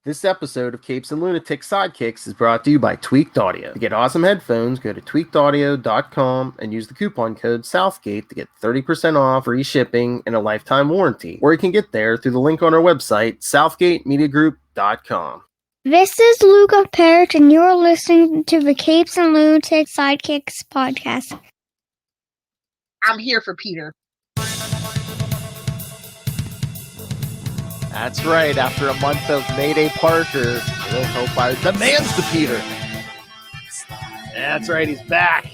This episode of Capes and Lunatics Sidekicks is brought to you by Tweaked Audio. To get awesome headphones, go to tweakedaudio.com and use the coupon code Southgate to get 30% off, free shipping, and a lifetime warranty. Or you can get there through the link on our website, southgatemediagroup.com. This is Phil Perich, and you're listening to the Capes and Lunatics Sidekicks Podcast. I'm here for Peter. That's right. After a month of Mayday Parker, Lilith Hellfire demands the Peter. That's right. He's back.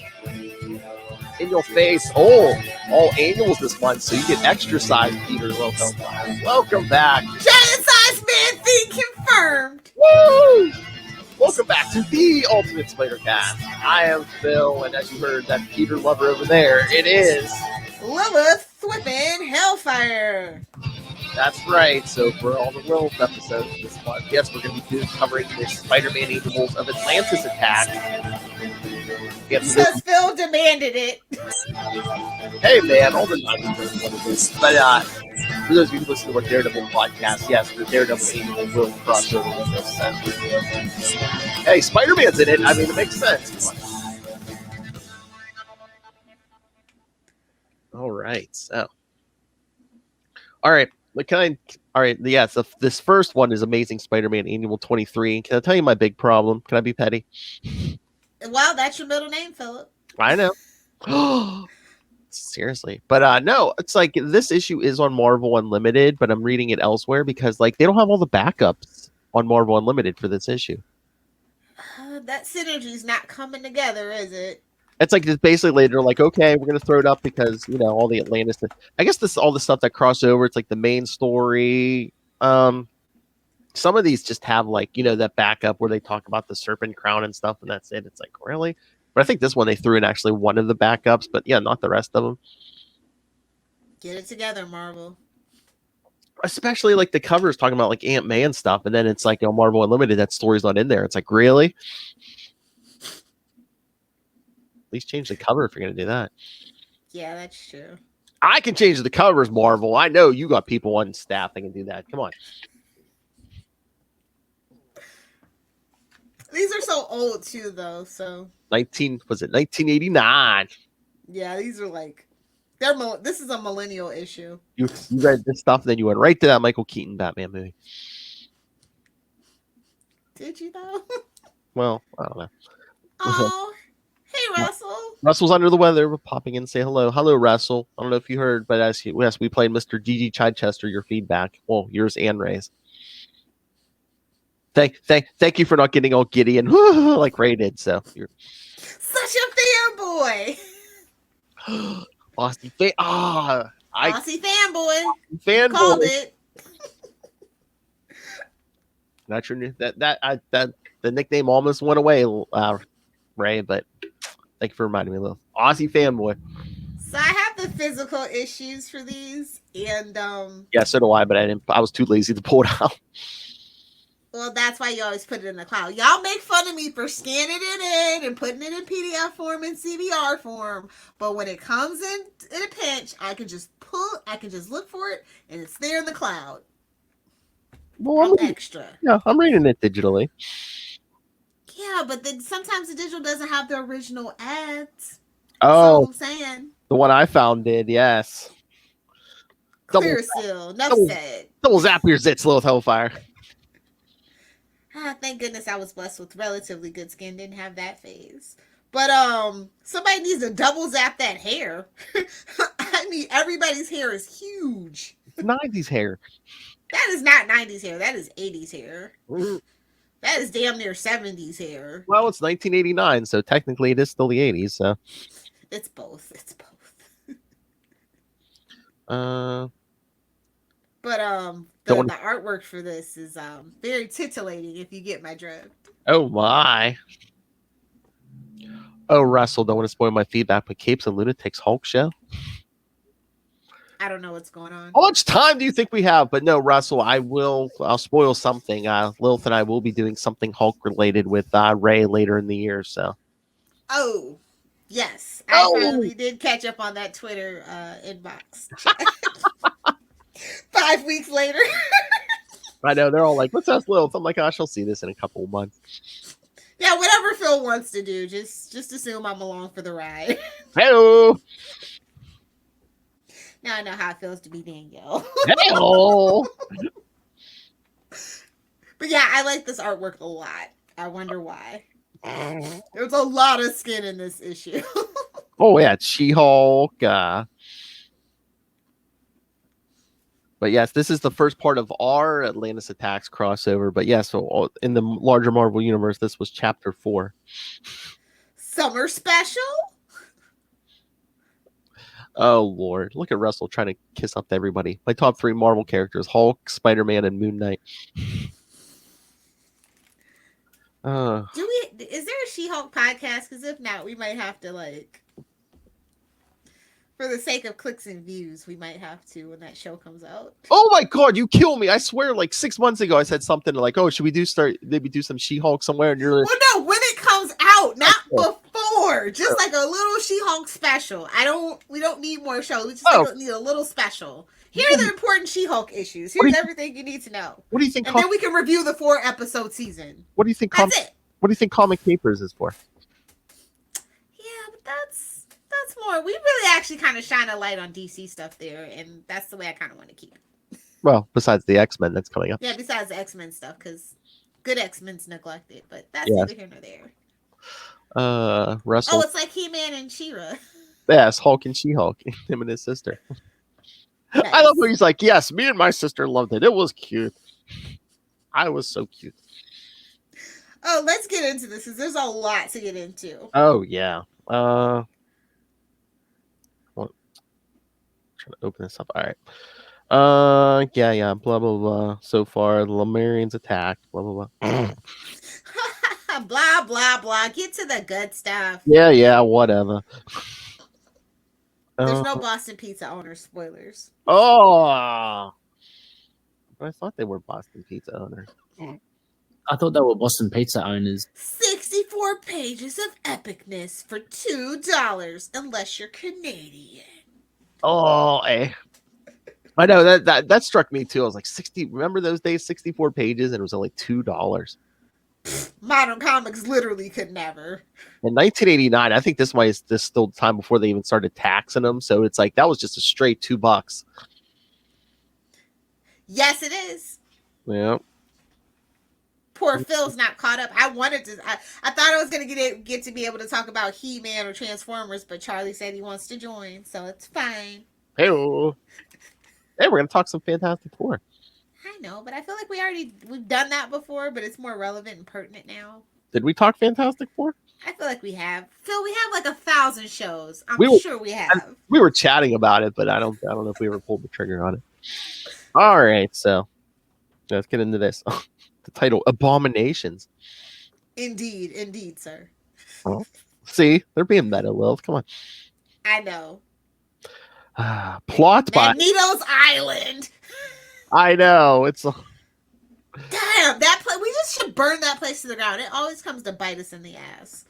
In your face. Oh, all annuals this month, so you get extra size Peter Lilith Hellfire. Welcome back. Giant size man thing confirmed. Woo! Welcome back to the Ultimate Spider Cast. I am Phil, and as you heard, that Peter lover over there, it is Lilith Thwippin Hellfire. That's right. So for all the Lilith episodes this month, yes, we're going to be covering the Spider-Man Angels of Atlantis attack. Because Phil demanded it. Hey man, all the time what it is. But for those of you who listen to our Daredevil podcast, yes, the Daredevil Angel will cross over with this. Hey, Spider-Man's in it. I mean, it makes sense. All right, so. All right. Yes, this first one is Amazing Spider-Man Annual 23. Can I tell you my big problem? Can I be petty? Well, that's your middle name, Philip. I know. Seriously. But no, it's like this issue is on Marvel Unlimited, but I'm reading it elsewhere because like they don't have all the backups on Marvel Unlimited for this issue. That synergy's not coming together, is it? It's like basically they're like, okay, we're gonna throw it up because all the Atlantis. I guess all the stuff that cross over. It's like the main story. Some of these just have like that backup where they talk about the serpent crown and stuff, and that's it. It's like really, but I think this one they threw in actually one of the backups, but yeah, not the rest of them. Get it together, Marvel. Especially like the covers talking about like Aunt May and stuff, and then it's like Marvel Unlimited, that story's not in there. It's like really. At least change the cover if you're going to do that. Yeah, that's true. I can change the covers, Marvel. I know you got people on staff that can do that. Come on. These are so old, too, though. So 1989? Yeah, these are like... This is a millennial issue. You read this stuff, then you went right to that Michael Keaton Batman movie. Did you, though? Well, I don't know. Oh... Hey, Russell. Russell's under the weather. We're popping in and say hello. Hello, Russell. I don't know if you heard, but yes, we played Mr. Gigi Chichester, your feedback. Well, yours and Ray's. Thank you for not getting all giddy and like Ray did. So you're such a fanboy. Aussie fan. Aussie fanboy. Fanboy. Called it. Not your new that the nickname almost went away, Ray, but. Thank you for reminding me, Lil. Aussie fanboy. So I have the physical issues for these, and yeah, so do I, but I was too lazy to pull it out. Well, that's why you always put it in the cloud. Y'all make fun of me for scanning it in and putting it in PDF form and CBR form, but when it comes in a pinch, I can just look for it, and it's there in the cloud. Well, I'm extra. Yeah, I'm reading it digitally. Yeah, but then sometimes the digital doesn't have the original ads. Oh, I'm saying. The one I found did, yes. Clear seal. Enough said. Double zap your zits, Lilith Hellfire. Thank goodness I was blessed with relatively good skin. Didn't have that phase. But somebody needs to double zap that hair. I mean, everybody's hair is huge. 90s hair. That is not 90s hair. That is 80s hair. That is damn near 70s hair. Well, it's 1989, so technically it is still the 80s. So it's both. It's both. But the artwork for this is very titillating. If you get my drift. Oh my. Oh, Russell, don't want to spoil my feedback, but Capes and Lunatics Hulk show. I don't know what's going on. How much time do you think we have? But no, Russell, I'll spoil something. Lilith and I will be doing something Hulk related with Ray later in the year. So. Oh, yes. I finally did catch up on that Twitter inbox. 5 weeks later. I know they're all like, "What's us, Lilith?" I'm like, "I shall see this in a couple of months." Yeah, whatever Phil wants to do, just assume I'm along for the ride. Hello, Now I know how it feels to be Danielle. hello. But yeah, I like this artwork a lot. I wonder why. There's a lot of skin in this issue. Oh yeah, She-Hulk. But yes, this is the first part of our Atlantis Attacks crossover. But yeah, so in the larger Marvel universe, this was Chapter 4. Summer special? Oh Lord, look at Russell trying to kiss up to everybody. My top 3 Marvel characters: Hulk, Spider-Man, and Moon Knight. Is there a She-Hulk podcast? Because if not, we might have to, like, for the sake of clicks and views, we might have to when that show comes out. Oh my God, you kill me! I swear, like 6 months ago, I said something like, "Oh, should we maybe do some She-Hulk somewhere?" And you're like, well, no, when it comes out, not before. Just like a little She-Hulk special. We don't need more shows. We just need a little special. Here are the important She-Hulk issues. Here's everything you need to know. What do you think? And then we can review the 4-episode season. What do you think? That's it. What do you think Comic Capers is for? Yeah, but that's more. We really actually kind of shine a light on DC stuff there, and that's the way I kind of want to keep it. Well, besides the X-Men that's coming up. Yeah, besides the X-Men stuff, because good X-Men's neglected, but that's neither here nor there. Russell. Oh, it's like He-Man and She-Ra. Yes, Hulk and She-Hulk, him and his sister. Nice. I love when he's like, "Yes, me and my sister loved it. It was cute. I was so cute." Oh, let's get into this because there's a lot to get into. Oh yeah. Trying to open this up. All right. Yeah. Blah blah blah. So far, the Lemurians attacked. Blah blah blah. Blah blah blah. Get to the good stuff. Yeah. Whatever. There's no Boston Pizza owner spoilers. Oh, but I thought they were Boston Pizza owners. I thought they were Boston Pizza owners. 64 pages of epicness for $2, unless you're Canadian. Oh, I know that struck me too. I was like, 60. Remember those days? 64 pages, and it was only $2. Modern Comics literally could never. In 1989, I think this is still the time before they even started taxing them. So it's like that was just a straight $2. Yes, it is. Yeah. Poor Phil's not caught up. I thought I was gonna get to be able to talk about He-Man or Transformers, but Charlie said he wants to join, so it's fine. Hey, we're gonna talk some Fantastic Four. I know, but I feel like we've done that before, but it's more relevant and pertinent now. Did we talk Fantastic Four? I feel like we have. Phil, we have like 1,000 shows. I'm sure we have. We were chatting about it, but I don't know if we ever pulled the trigger on it. All right, so let's get into this. The title, Abominations. Indeed, sir. Oh, see, they're being meta, Lilith. Come on. I know. Plot by Magneto's Island. I know. It's damn that place. We just should burn that place to the ground. It always comes to bite us in the ass.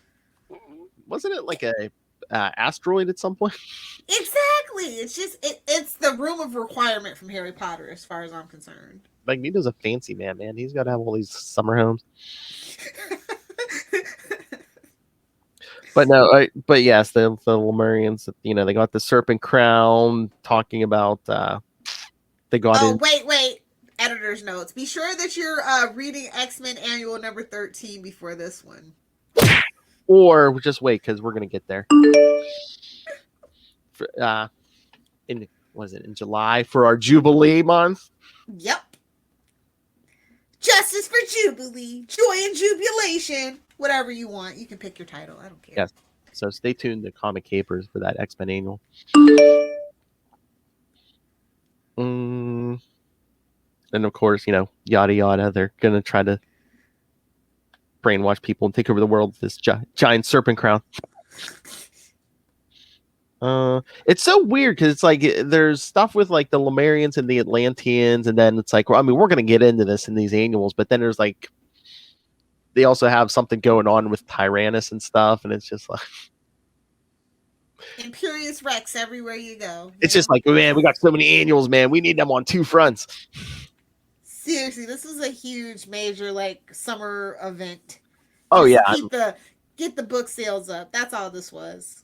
Wasn't it like a asteroid at some point? Exactly. It's just it's the room of requirement from Harry Potter, as far as I'm concerned. Magneto's a fancy man. He's got to have all these summer homes. But no, but yes, the Lemurians, they got the serpent crown, talking about they got in. Wait. Editor's notes. Be sure that you're reading X-Men Annual number 13 before this one. Or just wait, because we're going to get there. In July for our Jubilee month? Yep. Justice for Jubilee. Joy and jubilation. Whatever you want. You can pick your title. I don't care. Yes. So stay tuned to Comic Capers for that X-Men Annual. And of course, yada yada. They're going to try to brainwash people and take over the world with this giant serpent crown. It's so weird because it's like there's stuff with like the Lemurians and the Atlanteans, and then it's like, we're going to get into this in these annuals, but then there's like they also have something going on with Tyrannus and stuff, and it's just like Imperious Rex everywhere you go. It's just like, man, we got so many annuals, man. We need them on two fronts. seriously, this was a huge, major like summer event. Oh Just yeah. to get the book sales up. That's all this was.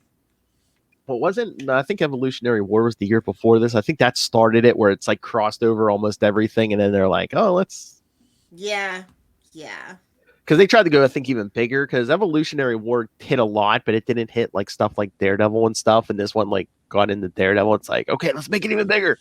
Well, I think Evolutionary War was the year before this. I think that started it, where it's like crossed over almost everything, and then they're like, oh, let's. Yeah. Because they tried to go, I think, even bigger. Because Evolutionary War hit a lot, but it didn't hit like stuff like Daredevil and stuff. And this one like got into Daredevil. It's like, okay, let's make it even bigger.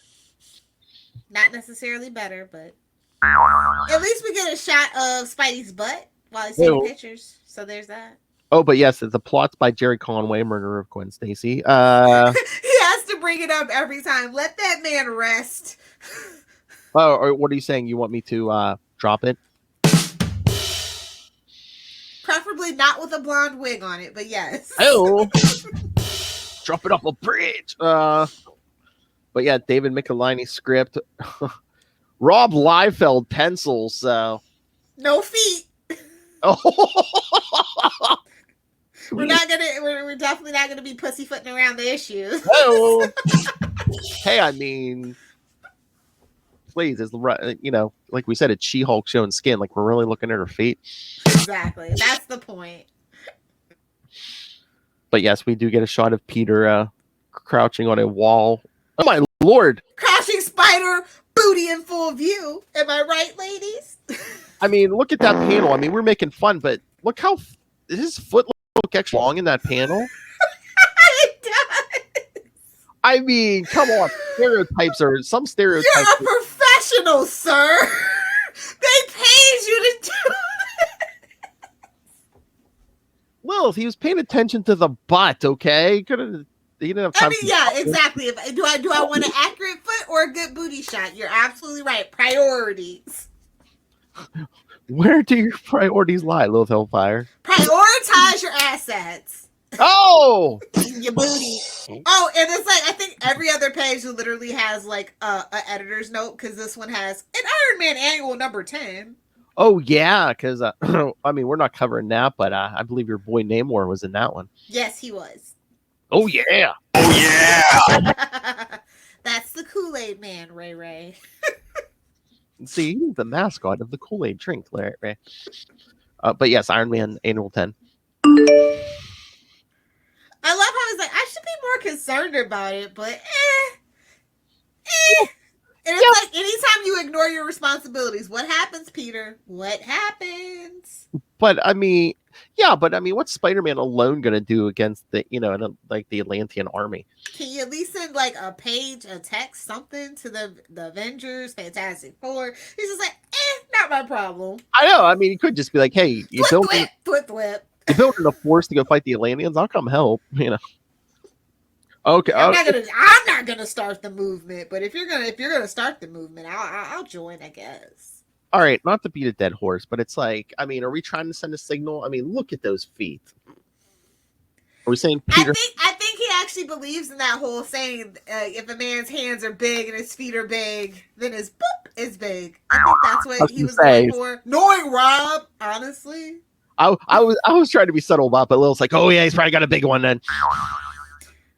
Not necessarily better, but at least we get a shot of Spidey's butt while he's taking pictures. So there's that. Oh, but yes, the plot's by Jerry Conway, murderer of Gwen Stacy. He has to bring it up every time. Let that man rest. Oh, or what are you saying? You want me to drop it? Preferably not with a blonde wig on it, but yes. Oh, drop it off a bridge. But yeah, David Michelini script. Rob Liefeld pencils. So no feet. Oh. We're definitely not gonna be pussyfooting around the issue. Oh. Hey, I mean, please, it's like we said, it's She-Hulk showing skin. Like we're really looking at her feet. Exactly, that's the point. But yes, we do get a shot of Peter crouching on a wall. Oh my lord! Crouching spider, booty in full view. Am I right, ladies? I mean, look at that panel. I mean, we're making fun, but look how his foot look extra long in that panel. It does. I mean, come on. Some stereotypes. You're a professional, sir. They paid you to do it. Lilith, he was paying attention to the butt, okay? He didn't have time. I mean, yeah, exactly. Do I want an accurate foot or a good booty shot? You're absolutely right. Priorities. Where do your priorities lie, Lilith Hellfire? Prioritize your assets. Oh! Your booty. Oh, and it's like, I think every other page literally has like a editor's note, because this one has an Iron Man annual number 10. Oh, yeah, because, I mean, we're not covering that, but I believe your boy Namor was in that one. Yes, he was. Oh, yeah. Oh, yeah. That's the Kool-Aid man, Ray. See, he's the mascot of the Kool-Aid drink, Ray. But yes, Iron Man annual 10. I love how he's like, I should be more concerned about it, but And it's like, anytime you ignore your responsibilities, what happens, Peter? What happens? But I mean, what's Spider-Man alone gonna do against the the Atlantean army? Can you at least send like a page, a text, something to the Avengers, Fantastic Four? He's just like, not my problem. I know. I mean, he could just be like, hey, you building a force to go fight the Atlanteans? I'll come help. Okay. I'm not gonna start the movement, but if you're gonna start the movement, I'll join, I guess. All right, not to beat a dead horse, but it's like, I mean, are we trying to send a signal? I mean, look at those feet. Are we saying Peter? I think he actually believes in that whole saying, if a man's hands are big and his feet are big, then his boop is big. I think that's what he was going for. Knowing Rob, honestly. I was trying to be subtle about it, but Lil's like, oh yeah, he's probably got a big one then.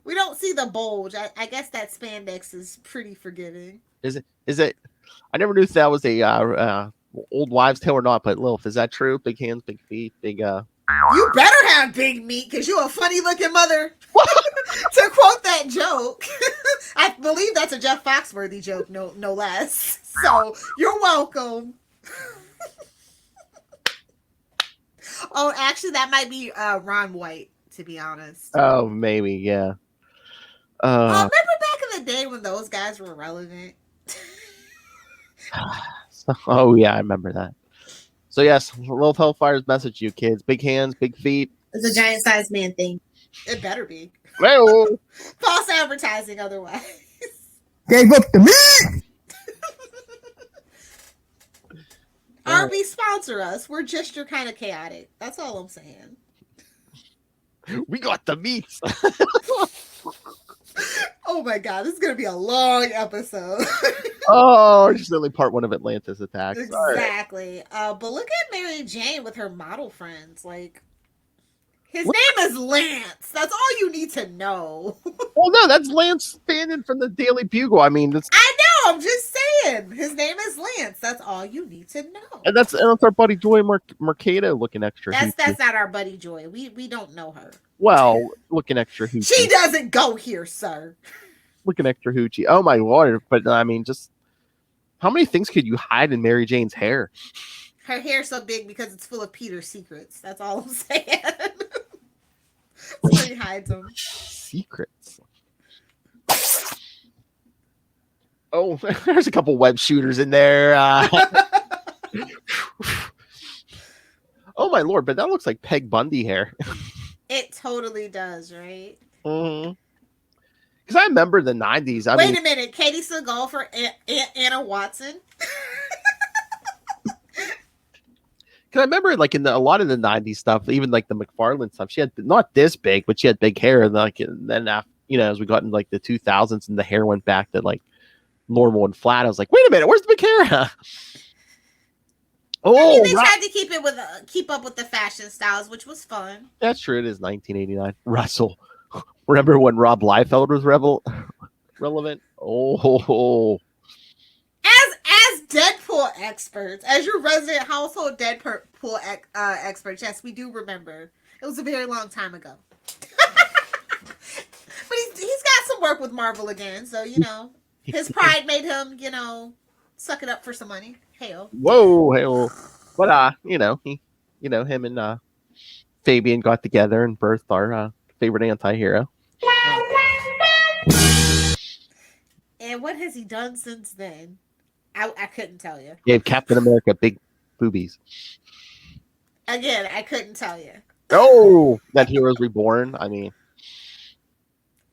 We don't see the bulge. I guess that spandex is pretty forgiving. Is it? I never knew if that was a old wives' tale or not, but Lilith, is that true? Big hands, big feet, big. You better have big meat, because you're a funny-looking mother. To quote that joke, I believe that's a Jeff Foxworthy joke, no less. So you're welcome. Oh, actually, that might be Ron White, to be honest. Oh, maybe, yeah. Remember back in the day when those guys were relevant? Oh yeah, I remember that. So yes, Lilith Hellfire's message to you kids: big hands, big feet. It's a giant sized man thing. It better be. Well, false advertising otherwise. Gave up to me. RB sponsor us. We're just your kind of chaotic. That's all I'm saying. We got the meats. Oh my god, this is gonna be a long episode. Oh, just only part one of Atlantis attacks. Exactly. But look at Mary Jane with her model friends. Like, his name is Lance. That's all you need to know. Well, no, that's Lance Fannin from the Daily Bugle. I mean, I know. I'm just again, his name is Lance. That's all you need to know. And that's our buddy Joy Mercado looking extra. That's not our buddy Joy. We don't know her. Well, looking extra hoochie. She doesn't go here, sir. Looking extra hoochie. Oh my lord! But I mean, just how many things could you hide in Mary Jane's hair? Her hair's so big because it's full of Peter's secrets. That's all I'm saying. So he hides them. Secrets. Oh, there's a couple web shooters in there. Oh my lord! But that looks like Peg Bundy hair. It totally does, right? Mm-hmm. Because I remember the 90s. Wait a minute. Katie Seagal for Anna Watson? Because I remember, like, in a lot of the 90s stuff, even, like, the McFarlane stuff, she had not this big, but she had big hair. And, like, and then, after, as we got in, like, the 2000s and the hair went back to, like, normal and flat, I was like, wait a minute, where's the big hair? Oh, they tried to keep up with the fashion styles, which was fun. That's true. It is 1989. Russell. Remember when Rob Liefeld was relevant? Oh. As Deadpool experts, as your resident household Deadpool experts, yes, we do remember. It was a very long time ago. But he's got some work with Marvel again, so, his pride made him, suck it up for some money. Hell. Whoa, hell. But, him and Fabian got together and birthed our favorite anti-hero. And what has he done since then? I couldn't tell you. Gave Captain America big boobies. Again, I couldn't tell you. Oh, that Heroes Reborn. I mean.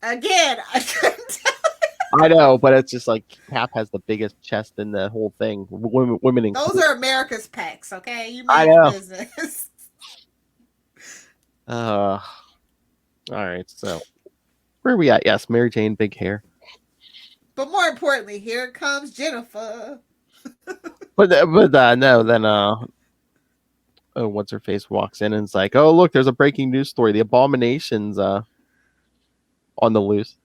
Again, I couldn't tell you. I know, but it's just like Cap has the biggest chest in the whole thing. Women Those are America's pecs, okay? You I know. Business. All right, so where are we at? Yes, Mary Jane, big hair. But more importantly, here comes Jennifer. But no, then what's her face walks in and it's like, oh look, there's a breaking news story. The Abomination's on the loose.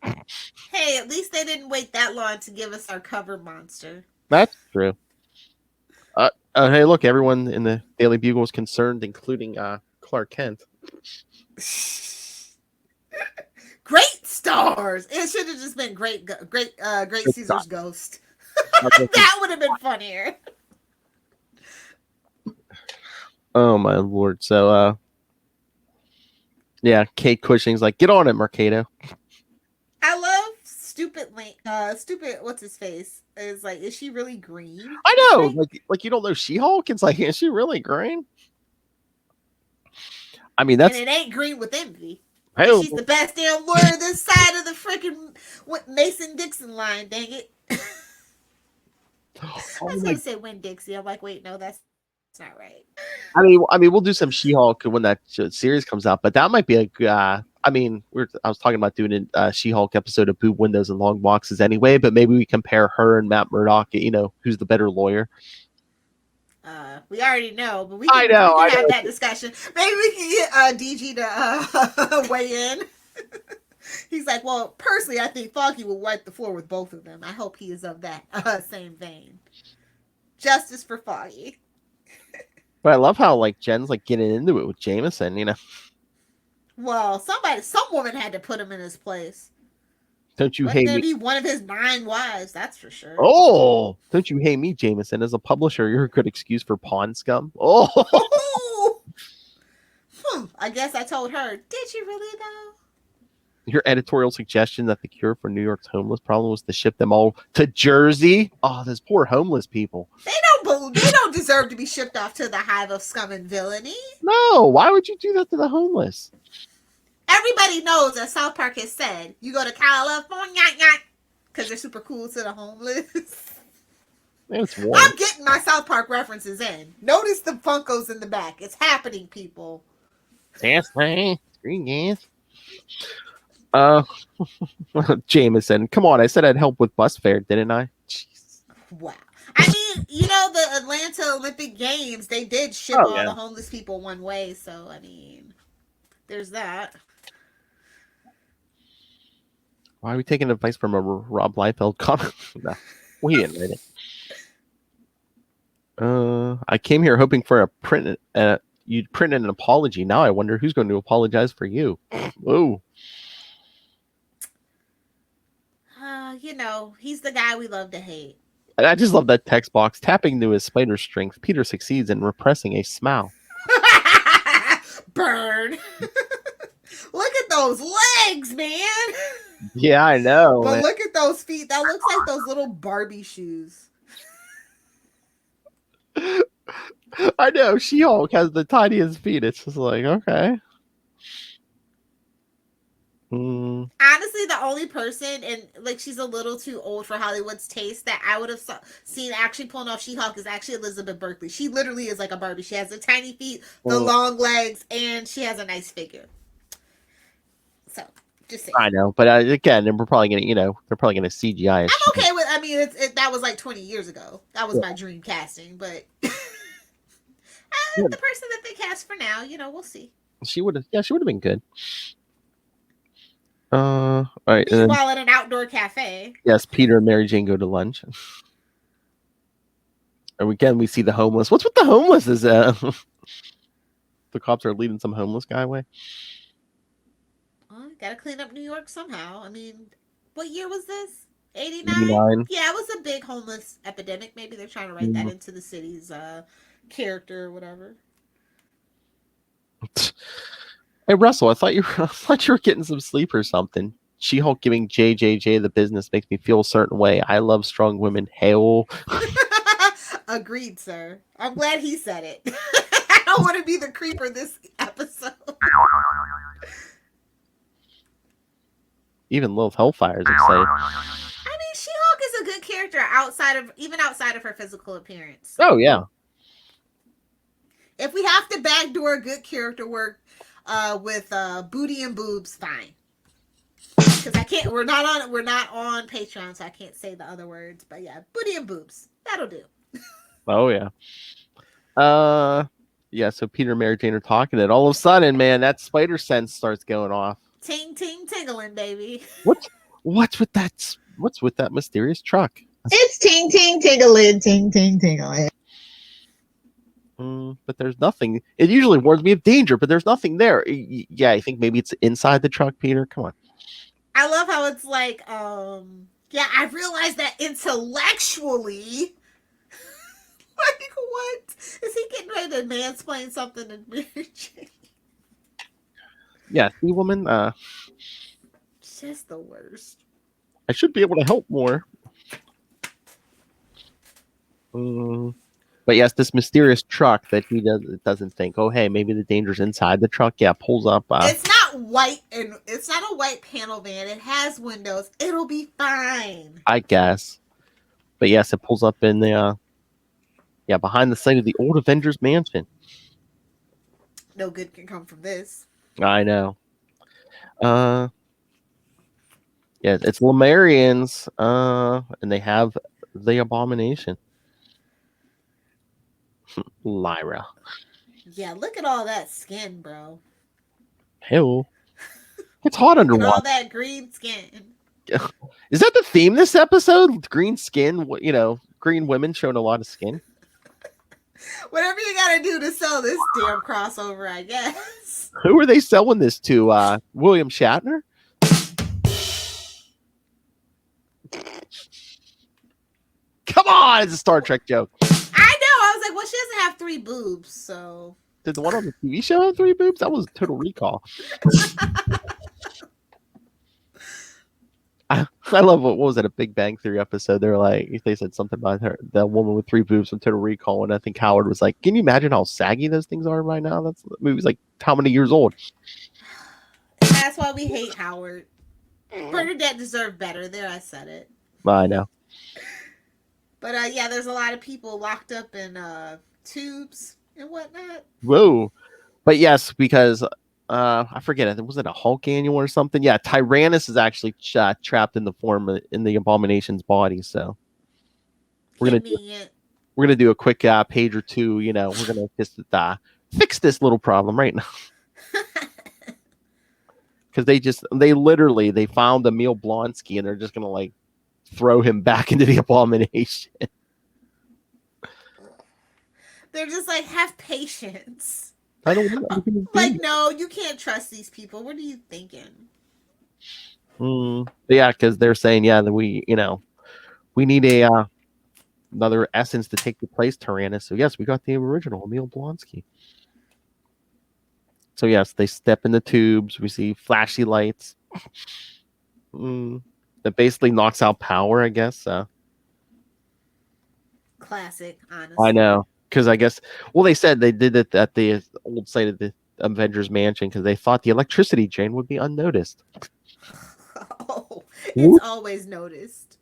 Hey, at least they didn't wait that long to give us our cover monster. That's true. Hey, look, everyone in the Daily Bugle is concerned, including Clark Kent. Great stars. It should have just been great Caesar's ghost. That would have been funnier. Oh my lord! So, yeah, Kate Cushing's like, get on it, Mercado. I love stupid. What's his face? Is like, is she really green? I know, like you don't know She-Hulk. It's like, is she really green? I mean, and it ain't green with envy. Hey, she's the best damn lawyer this side of the freaking Mason-Dixon line. Dang it! I was gonna say Winn-Dixie. I'm like, wait, no, that's not right. I mean, we'll do some She-Hulk when that series comes out, but that might be a. I was talking about doing a She-Hulk episode of Boob Windows and Long Boxes anyway, but maybe we compare her and Matt Murdock. Who's the better lawyer? We already know, but we can have that discussion. Maybe we can get DG to weigh in. He's like, well, personally, I think Foggy will wipe the floor with both of them. I hope he is of that same vein. Justice for Foggy. But I love how Jen's getting into it with Jameson. Well, some woman had to put him in his place. Don't you hate me? Be one of his 9 wives, that's for sure. Oh, don't you hate me, Jameson? As a publisher, you're a good excuse for pawn scum. Oh, I guess I told her. Did you really though? Your editorial suggestion that the cure for New York's homeless problem was to ship them all to Jersey. Oh, those poor homeless people. They don't deserve to be shipped off to the hive of scum and villainy. No, why would you do that to the homeless? Everybody knows that South Park has said, you go to California, because they're super cool to the homeless. I'm getting my South Park references in. Notice the Funkos in the back. It's happening, people. Yes, man. Yes. Jameson, come on. I said I'd help with bus fare, didn't I? Jeez. Wow. I mean, the Atlanta Olympic Games, they did ship all the homeless people one way. So, I mean, there's that. Why are we taking advice from a Rob Liefeld comment? No, we didn't write it. I came here hoping for you'd print an apology. Now I wonder who's going to apologize for you. Whoa. He's the guy we love to hate. And I just love that text box. Tapping into his spider strength, Peter succeeds in repressing a smile. Burn. Look at those legs, man. Yeah, I know. But look at those feet. That looks like those little Barbie shoes. I know. She-Hulk has the tiniest feet. It's just like, okay. Honestly, the only person, and like she's a little too old for Hollywood's taste, that I would have seen actually pulling off She-Hulk is actually Elizabeth Berkley. She literally is like a Barbie. She has the tiny feet, the long legs, and she has a nice figure. So, just saying. I know, but again, we're probably gonna, they're probably gonna CGI. I'm okay with. I mean, that was like 20 years ago. That was my dream casting, but the person that they cast for now, we'll see. She would have been good. All right. Meanwhile, at an outdoor cafe. Yes, Peter and Mary Jane go to lunch. And again, we see the homeless. What's with the homeless? Is the cops are leading some homeless guy away? Well, gotta clean up New York somehow. I mean, what year was this? 89? Yeah, it was a big homeless epidemic. Maybe they're trying to write that into the city's character or whatever. Hey Russell, I thought you were getting some sleep or something. She-Hulk giving JJJ the business makes me feel a certain way. I love strong women. Hail. Agreed, sir. I'm glad he said it. I don't want to be the creeper this episode. Even Lilith Hellfire is excited. I mean, She-Hulk is a good character outside of her physical appearance. Oh yeah. If we have to backdoor good character work with booty and boobs, fine. Because I can't. We're not on Patreon, so I can't say the other words. But yeah, booty and boobs, that'll do. Oh yeah. Yeah. So Peter and Mary Jane are talking, and all of a sudden, man, that spider sense starts going off. Ting ting tingling, baby. What's with that? What's with that mysterious truck? It's ting ting tingling, ting ting tingling. But there's nothing. It usually warns me of danger, but there's nothing there. Yeah, I think maybe it's inside the truck, Peter. Come on. I love how it's like, yeah, I realized that intellectually. Like, what? Is he getting ready to mansplain something to Mary Jane? Yeah, see, woman. Just the worst. I should be able to help more. But yes, this mysterious truck that he doesn't think, oh hey, maybe the danger's inside the truck. Yeah, pulls up. It's not white, and it's not a white panel van. It has windows. It'll be fine, I guess. But yes, it pulls up in the behind the site of the old Avengers mansion. No good can come from this. I know. Yeah, it's Lemurians, and they have the Abomination. Lyra. Yeah, look at all that skin, bro. Hell, it's hot underwater. All that green skin. Is that the theme this episode? Green skin. Green women showing a lot of skin. Whatever you gotta do to sell this damn crossover, I guess. Who are they selling this to? William Shatner? Come on, it's a Star Trek joke. I was like, well, she doesn't have 3 boobs, so. Did the one on the TV show have 3 boobs? That was Total Recall. I love what was it? A Big Bang Theory episode? They said something about the woman with 3 boobs from Total Recall, and I think Howard was like, "Can you imagine how saggy those things are right now?" The movie's like how many years old? And that's why we hate Howard. Bernadette deserved better. There, I said it. I know. But yeah, there's a lot of people locked up in tubes and whatnot. Whoa. But yes, because I forget it. Was it a Hulk annual or something? Yeah, Tyrannus is actually trapped in the Abomination's body. So we're gonna do a quick page or two. We're gonna just fix this little problem right now. Because they literally found Emil Blonsky and they're just gonna throw him back into the Abomination. They're just like, have patience. I don't know. Like, no, you can't trust these people. What are you thinking? Yeah, because they're saying, yeah, that we need a another essence to take the place Tyrannus. So yes, we got the original Emil Blonsky. So yes, they step in the tubes. We see flashy lights. That basically knocks out power, I guess. Classic, honestly. I know, because I guess, well, they said they did it at the old site of the Avengers Mansion because they thought the electricity chain would be unnoticed. Oh, it's always noticed.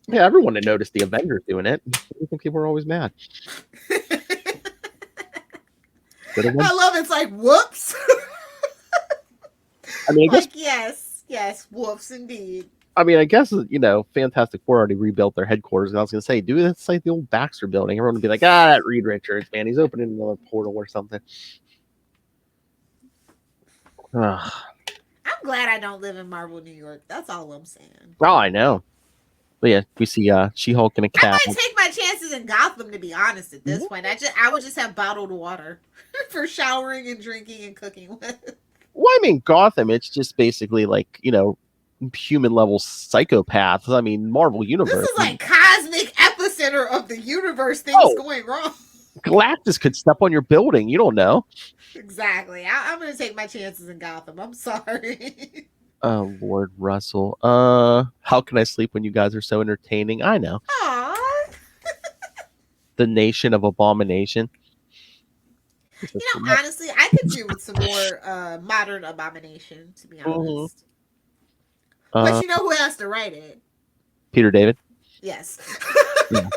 Yeah, everyone had noticed the Avengers doing it. I think people were always mad. I love it's like, whoops. I mean, I guess, like, yes, whoops, indeed. I mean, I guess, Fantastic Four already rebuilt their headquarters. And I was going to say, dude, that's like the old Baxter building. Everyone would be like, that Reed Richards, man, he's opening another portal or something. I'm glad I don't live in Marvel, New York. That's all I'm saying. Oh, I know. But yeah, we see She-Hulk in a cab. I might take my chances in Gotham, to be honest, at this point. I would just have bottled water for showering and drinking and cooking with. Well, I mean, Gotham, it's just basically like, human level psychopaths. I mean, Marvel Universe. This is like cosmic epicenter of the universe, things going wrong. Galactus could step on your building. You don't know. Exactly. I'm going to take my chances in Gotham. I'm sorry. Oh, Lord Russell. How can I sleep when you guys are so entertaining? I know. Aww. The Nation of Abomination. Honestly, I could do with some more modern Abomination, to be honest. But you know who has to write it? Peter David. Yes. Yeah.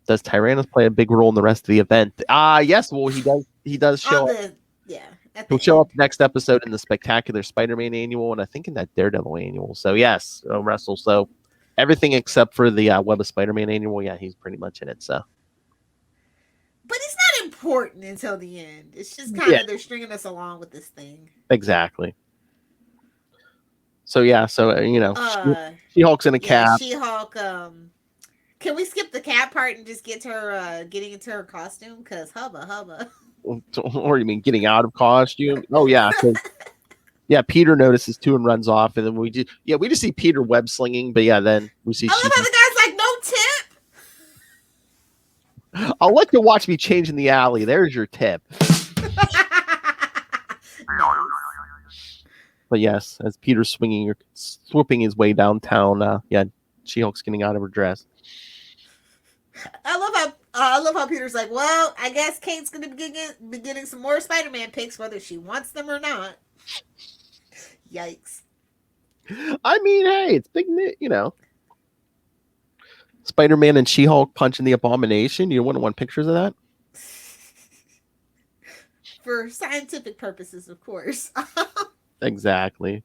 Does Tyrannus play a big role in the rest of the event? Yes. Well, he does show up. He'll show up next episode in the Spectacular Spider-Man annual, and I think in that Daredevil annual. So yes, Russell. So everything except for the Web of Spider-Man annual. Yeah, he's pretty much in it. So. But he's not important until the end. It's just kind of they're stringing us along with this thing. Exactly. So yeah, She-Hulk's in a cab. She-Hulk. Can we skip the cab part and just get to her getting into her costume? Because hubba. Or you mean getting out of costume? Oh yeah. Yeah, Peter notices too and runs off, and then we just see Peter web slinging, but yeah, then we see. I love how the guy's like, no tip. I'll let you watch me change in the alley. There's your tip. But yes, as Peter's swooping his way downtown, She-Hulk's getting out of her dress. I love how Peter's like, well, I guess Kate's going to be getting some more Spider-Man pics, whether she wants them or not. Yikes. I mean, hey, it's big, Spider-Man and She-Hulk punching the Abomination. You wouldn't want pictures of that? For scientific purposes, of course. Exactly.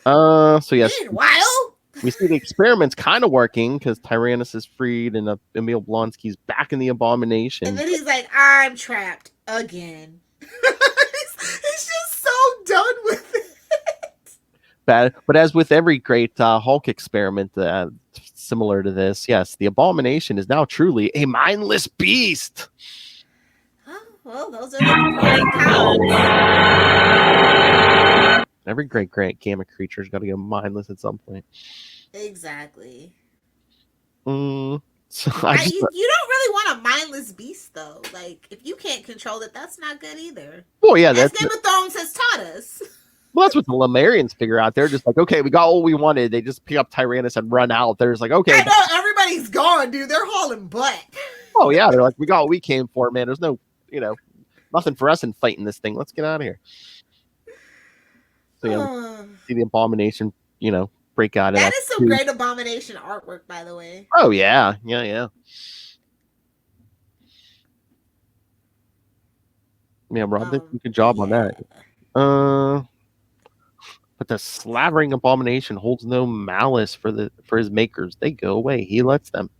So yes. Meanwhile, we see the experiment's kind of working because Tyrannus is freed and Emil Blonsky's back in the Abomination. And then he's like, I'm trapped again. he's just so done with it. But as with every great Hulk experiment similar to this, yes, the Abomination is now truly a mindless beast. Oh, well, those are the pros and cons. Every great gamma creature's got to go mindless at some point. Exactly. So you don't really want a mindless beast, though. Like, if you can't control it, that's not good either. Well, yeah, as Game of Thrones has taught us. Well, that's what the Lemurians figure out. They're just like, okay, we got what we wanted. They just pick up Tyrannus and run out. They're just like, okay. I know, everybody's gone, dude. They're hauling butt. Oh, yeah. They're like, we got what we came for, man. There's no, nothing for us in fighting this thing. Let's get out of here. So, see the Abomination, break out of that. That is some great Abomination artwork, by the way. Oh, yeah. Yeah. Yeah, Rob did a good job on that. But the slavering Abomination holds no malice for his makers. They go away. He lets them.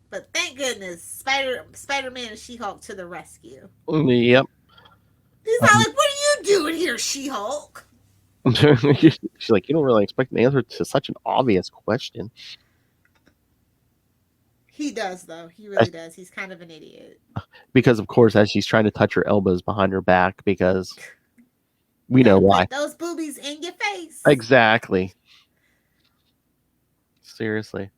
But thank goodness, Spider-Man and She-Hulk to the rescue. Yep. He's not like, what are you doing here, She-Hulk? She's like, you don't really expect an answer to such an obvious question. He does, though. He really does. He's kind of an idiot. Because, of course, as she's trying to touch her elbows behind her back, because we know why. Put those boobies in your face. Exactly. Seriously.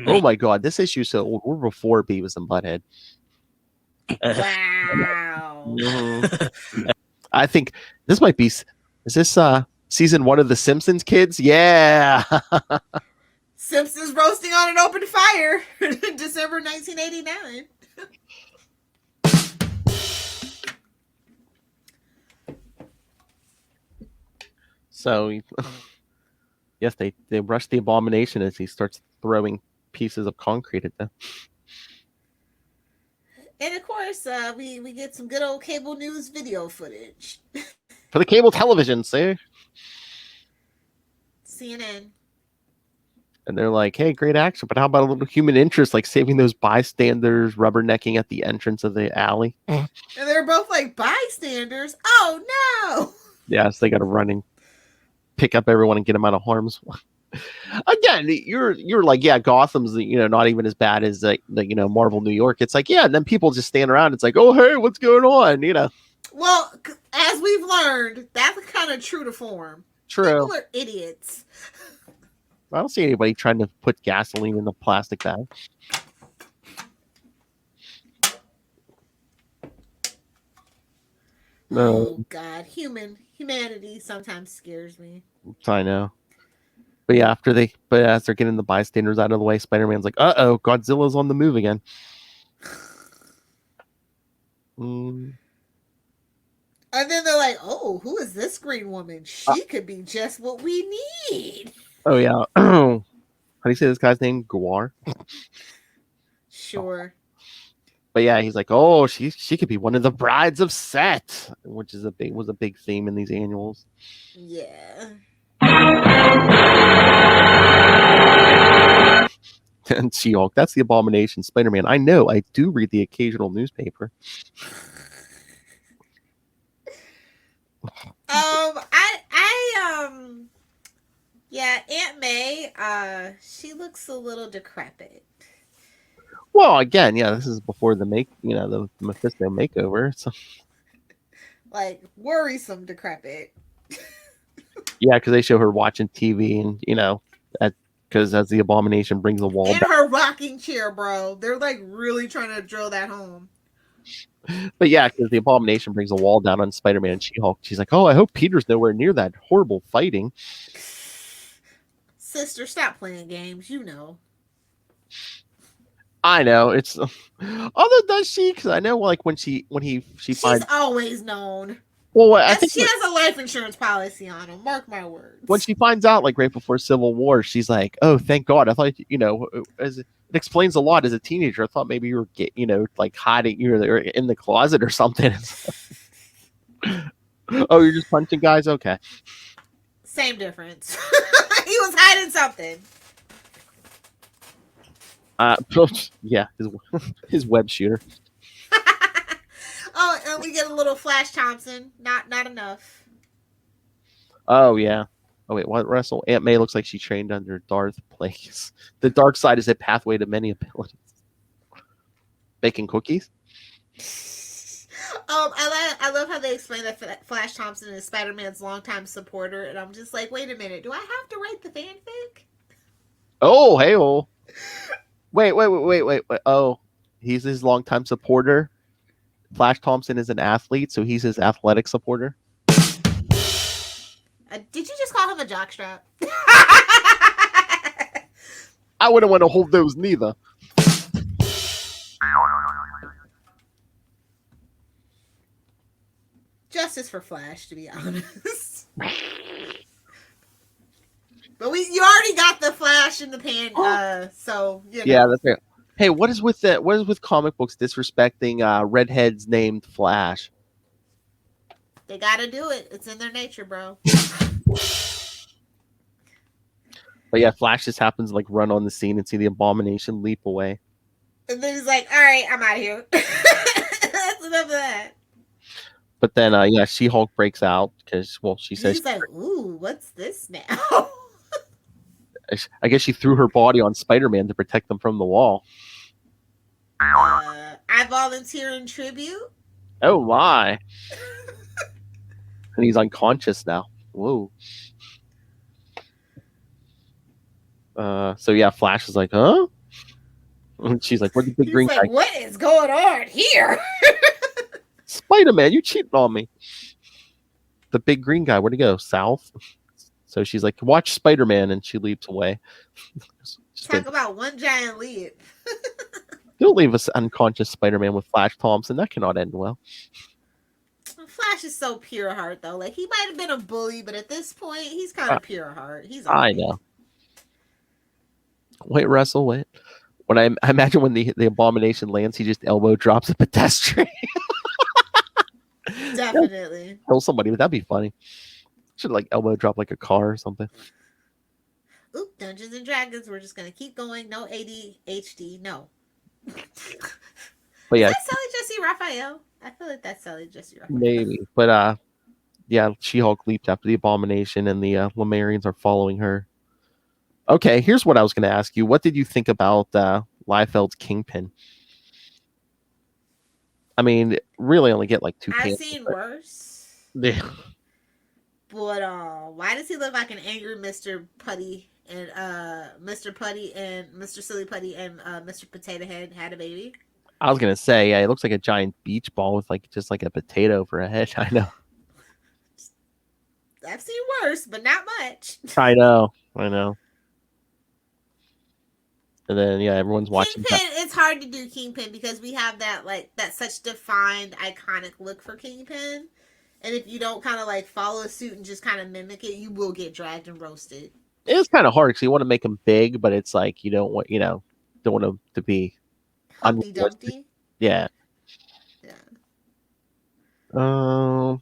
Oh my god, this issue is so old. We're before Beavis and Butthead. Wow. I think this might be. Is this season 1 of The Simpsons, kids? Yeah. Simpsons roasting on an open fire, December 1989. So, yes, they rush the Abomination as he starts throwing pieces of concrete at them. And of course, we get some good old cable news video footage. For the cable television, see? CNN. And they're like, hey, great action, but how about a little human interest, like saving those bystanders rubbernecking at the entrance of the alley? And they're both like, bystanders? Oh, no! Yes, they got to run and pick up everyone and get them out of harm's way. Again, you're like, yeah, Gotham's not even as bad as the Marvel New York. It's like, yeah, and then people just stand around. It's like, oh, hey, what's going on? Well, as we've learned, that's kind of true to form. True. People are idiots. I don't see anybody trying to put gasoline in a plastic bag. No. Oh God, humanity sometimes scares me. I know. But yeah, as they're getting the bystanders out of the way, Spider-Man's like, uh-oh, Godzilla's on the move again. And then they're like, oh, who is this green woman? She could be just what we need. Oh, yeah. How do you say this guy's name? Guar? Sure. But yeah, he's like, oh, she could be one of the brides of Set, which was a big theme in these annuals. Yeah. And She-Hulk, that's the Abomination. Spider-Man, I know, I do read the occasional newspaper. Yeah, Aunt May, she looks a little decrepit. Well, again, yeah, this is before the Mephisto makeover. So. Like, worrisome decrepit. Yeah, because they show her watching TV and, because as the Abomination brings the wall in back. her rocking chair, bro. They're like really trying to drill that home. But yeah, because the Abomination brings a wall down on Spider-Man and She-Hulk. She's like, oh, I hope Peter's nowhere near that horrible fighting. Sister, stop playing games. You know. I know. It's although does she? Because I know, like she's always known. Well, I think she has a life insurance policy on him. Mark my words. When she finds out, like right before Civil War, she's like, "Oh, thank God! I thought as it explains a lot. As a teenager, I thought maybe you were like hiding, you're in the closet or something." Oh, you're just punching guys? Okay. Same difference. He was hiding something. Yeah, his web shooter. Oh, and we get a little Flash Thompson. Not enough. Oh yeah. Oh wait, what Russell? Aunt May looks like she trained under Darth Plagueis. The dark side is a pathway to many abilities. Baking cookies. I love how they explain that Flash Thompson is Spider-Man's longtime supporter, and I'm just like, wait a minute, do I have to write the fanfic? Oh, hey, oh. Wait. Oh, he's his longtime supporter. Flash Thompson is an athlete, so he's his athletic supporter. Did you just call him a jockstrap? I wouldn't want to hold those neither. Justice for Flash, to be honest. But you already got the Flash in the pan, so Yeah, that's right. Hey, what is with comic books disrespecting redheads named Flash? They gotta do it. It's in their nature, bro. But yeah, Flash just happens to like run on the scene and see the Abomination leap away. And then he's like, all right, I'm out of here. That's enough of that. But then, yeah, She-Hulk breaks out because, well, she says, He's like, "Ooh, what's this now?" I guess she threw her body on Spider-Man to protect them from the wall. I volunteer in tribute. Oh my! And he's unconscious now. Whoa. So yeah, Flash is like, huh? And she's like, where's the big He's green like, guy? "What is going on here?" Spider-Man, you cheating on me. The big green guy, where'd he go? South? So she's like, watch Spider-Man, and she leaps away. Just Talk like, about one giant leap. don't leave us unconscious Spider-Man with Flash Thompson. That cannot end well. Flash is so pure heart, though. Like, he might have been a bully, but at this point, he's kind of pure heart. He's I know. Wait, Russell, wait. When I imagine when the Abomination lands, he just elbow drops a pedestrian. Definitely. Kill somebody, but that'd be funny. Should like elbow drop like a car or something. Oop, Dungeons and Dragons. We're just gonna keep going. No ADHD. No. But yeah, Is that Sally Jesse Raphael? I feel like that's Sally Jesse Raphael. maybe. But yeah, She-Hulk leaped after the Abomination, and the Lemurians are following her. Okay, here's what I was going to ask you. What did you think about Liefeld's Kingpin? I mean, really only get like 2 I've panels. seen worse. Yeah. But why does he look like an angry Mr. Putty and Mr. Putty and Mr. Silly Putty and Mr. Potato Head had a baby? I was going to say, yeah, it looks like a giant beach ball with like just like a potato for a head. I know. I've seen worse, but not much. I know. And then yeah, everyone's watching. Kingpin, it's hard to do Kingpin because we have that such defined iconic look for Kingpin. And if you don't kind of like follow suit and just kind of mimic it, you will get dragged and roasted. It's kind of hard because you want to make him big, but it's like you don't want him to be Humpty Dumpty. Yeah. Yeah. But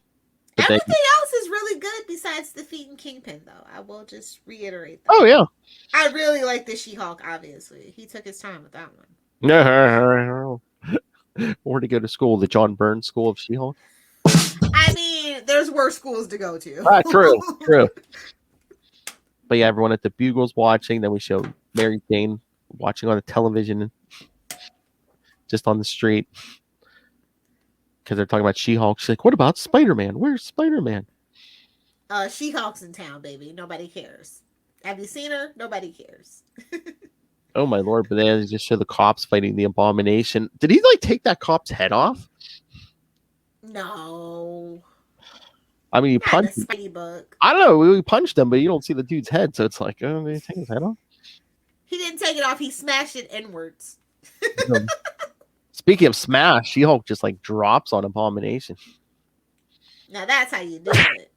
Everything else is really good besides defeating Kingpin, though. I will just reiterate that. Oh yeah. I really like the She-Hulk. Obviously, he took his time with that one. Or to go to school, the John Byrne School of She-Hulk. I mean, there's worse schools to go to. True. But yeah, everyone at the Bugle's watching. Then we show Mary Jane watching on the television, just on the street, because they're talking about She-Hulk. She's like, "What about Spider-Man? Where's Spider-Man?" She-Hulk's in town, baby. Nobody cares. Have you seen her? Nobody cares. Oh my lord! But then they just show the cops fighting the Abomination. Did he like take that cop's head off? No. I mean, he Not in punched. the Spidey book. I don't know. We punched him, but you don't see the dude's head, so it's like, oh, did he take his head off? He didn't take it off. He smashed it inwards. Speaking of smash, She-Hulk just like drops on Abomination. Now that's how you do it.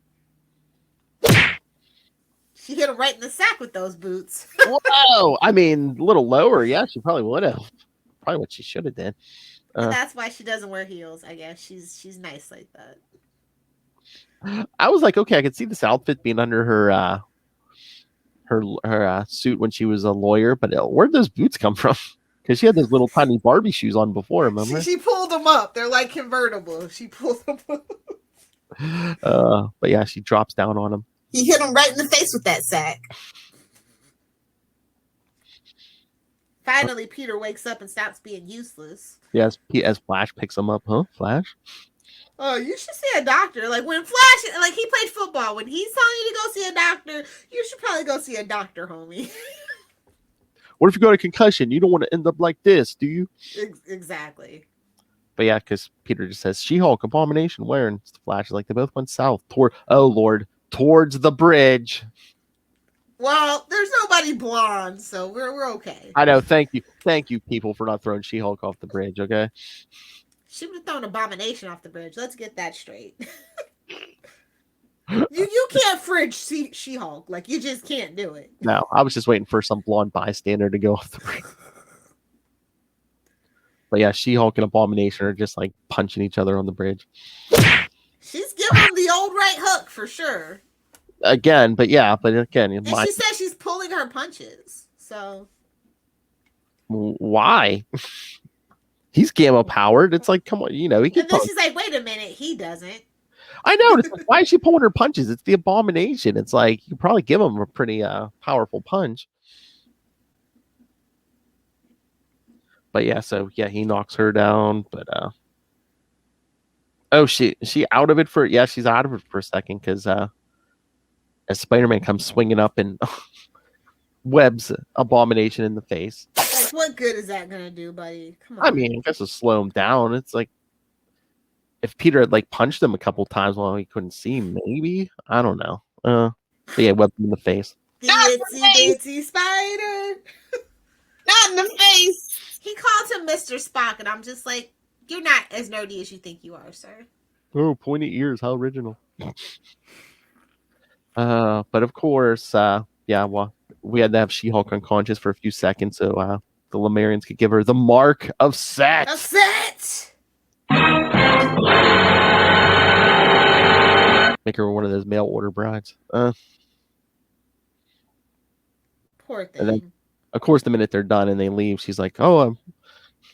She hit him right in the sack with those boots. Whoa! I mean, a little lower. Yeah, she probably would have. Probably what she should have done. And that's why she doesn't wear heels. I guess she's nice like that. I was like, okay, I could see this outfit being under her suit when she was a lawyer, but where'd those boots come from? Because she had those little tiny Barbie shoes on before, remember? She pulled them up. They're like convertible. She pulled them up. But yeah, she drops down on him. He hit him right in the face with that sack. Finally, Peter wakes up and stops being useless. Yes, as Flash picks him up. Huh, Flash? Oh, you should see a doctor. Like when Flash, like he played football. When he's telling you to go see a doctor, you should probably go see a doctor, homie. What if you got a concussion? You don't want to end up like this, do you? Exactly. But yeah, because Peter just says, She-Hulk, Abomination, where? And Flash is like, they both went south towards the bridge. Well, there's nobody blonde, so we're okay. I know. Thank you, people, for not throwing She-Hulk off the bridge. Okay. She would have thrown Abomination off the bridge. Let's get that straight. you can't fridge She-Hulk. Like, you just can't do it. No, I was just waiting for some blonde bystander to go off the bridge. But yeah, She-Hulk and Abomination are just like punching each other on the bridge. She's giving him the old right hook for sure. Again, but again, and she says she's pulling her punches. So why? He's gamma powered. It's like, come on, he can. And then she's like, wait a minute, he doesn't. I know. It's like, why is she pulling her punches? It's the Abomination. It's like you could probably give him a pretty powerful punch. But yeah, so yeah, he knocks her down. But oh, she out of it for she's out of it for a second because as Spider-Man comes swinging up and webs Abomination in the face. Like, what good is that gonna do, buddy? Come on. I mean, I guess to slow him down. It's like if Peter had like punched him a couple times while he couldn't see, maybe. I don't know. But yeah, webbed him in the face. The itsy bitsy spider. Not in the face. He called him Mr. Spock, and I'm just like, you're not as nerdy as you think you are, sir. Oh, pointy ears, how original. But of course, well, we had to have She-Hulk unconscious for a few seconds so the Lemurians could give her the mark of Set. Of Set! Make her one of those mail order brides. Poor thing. And then, of course, the minute they're done and they leave, she's like, "Oh,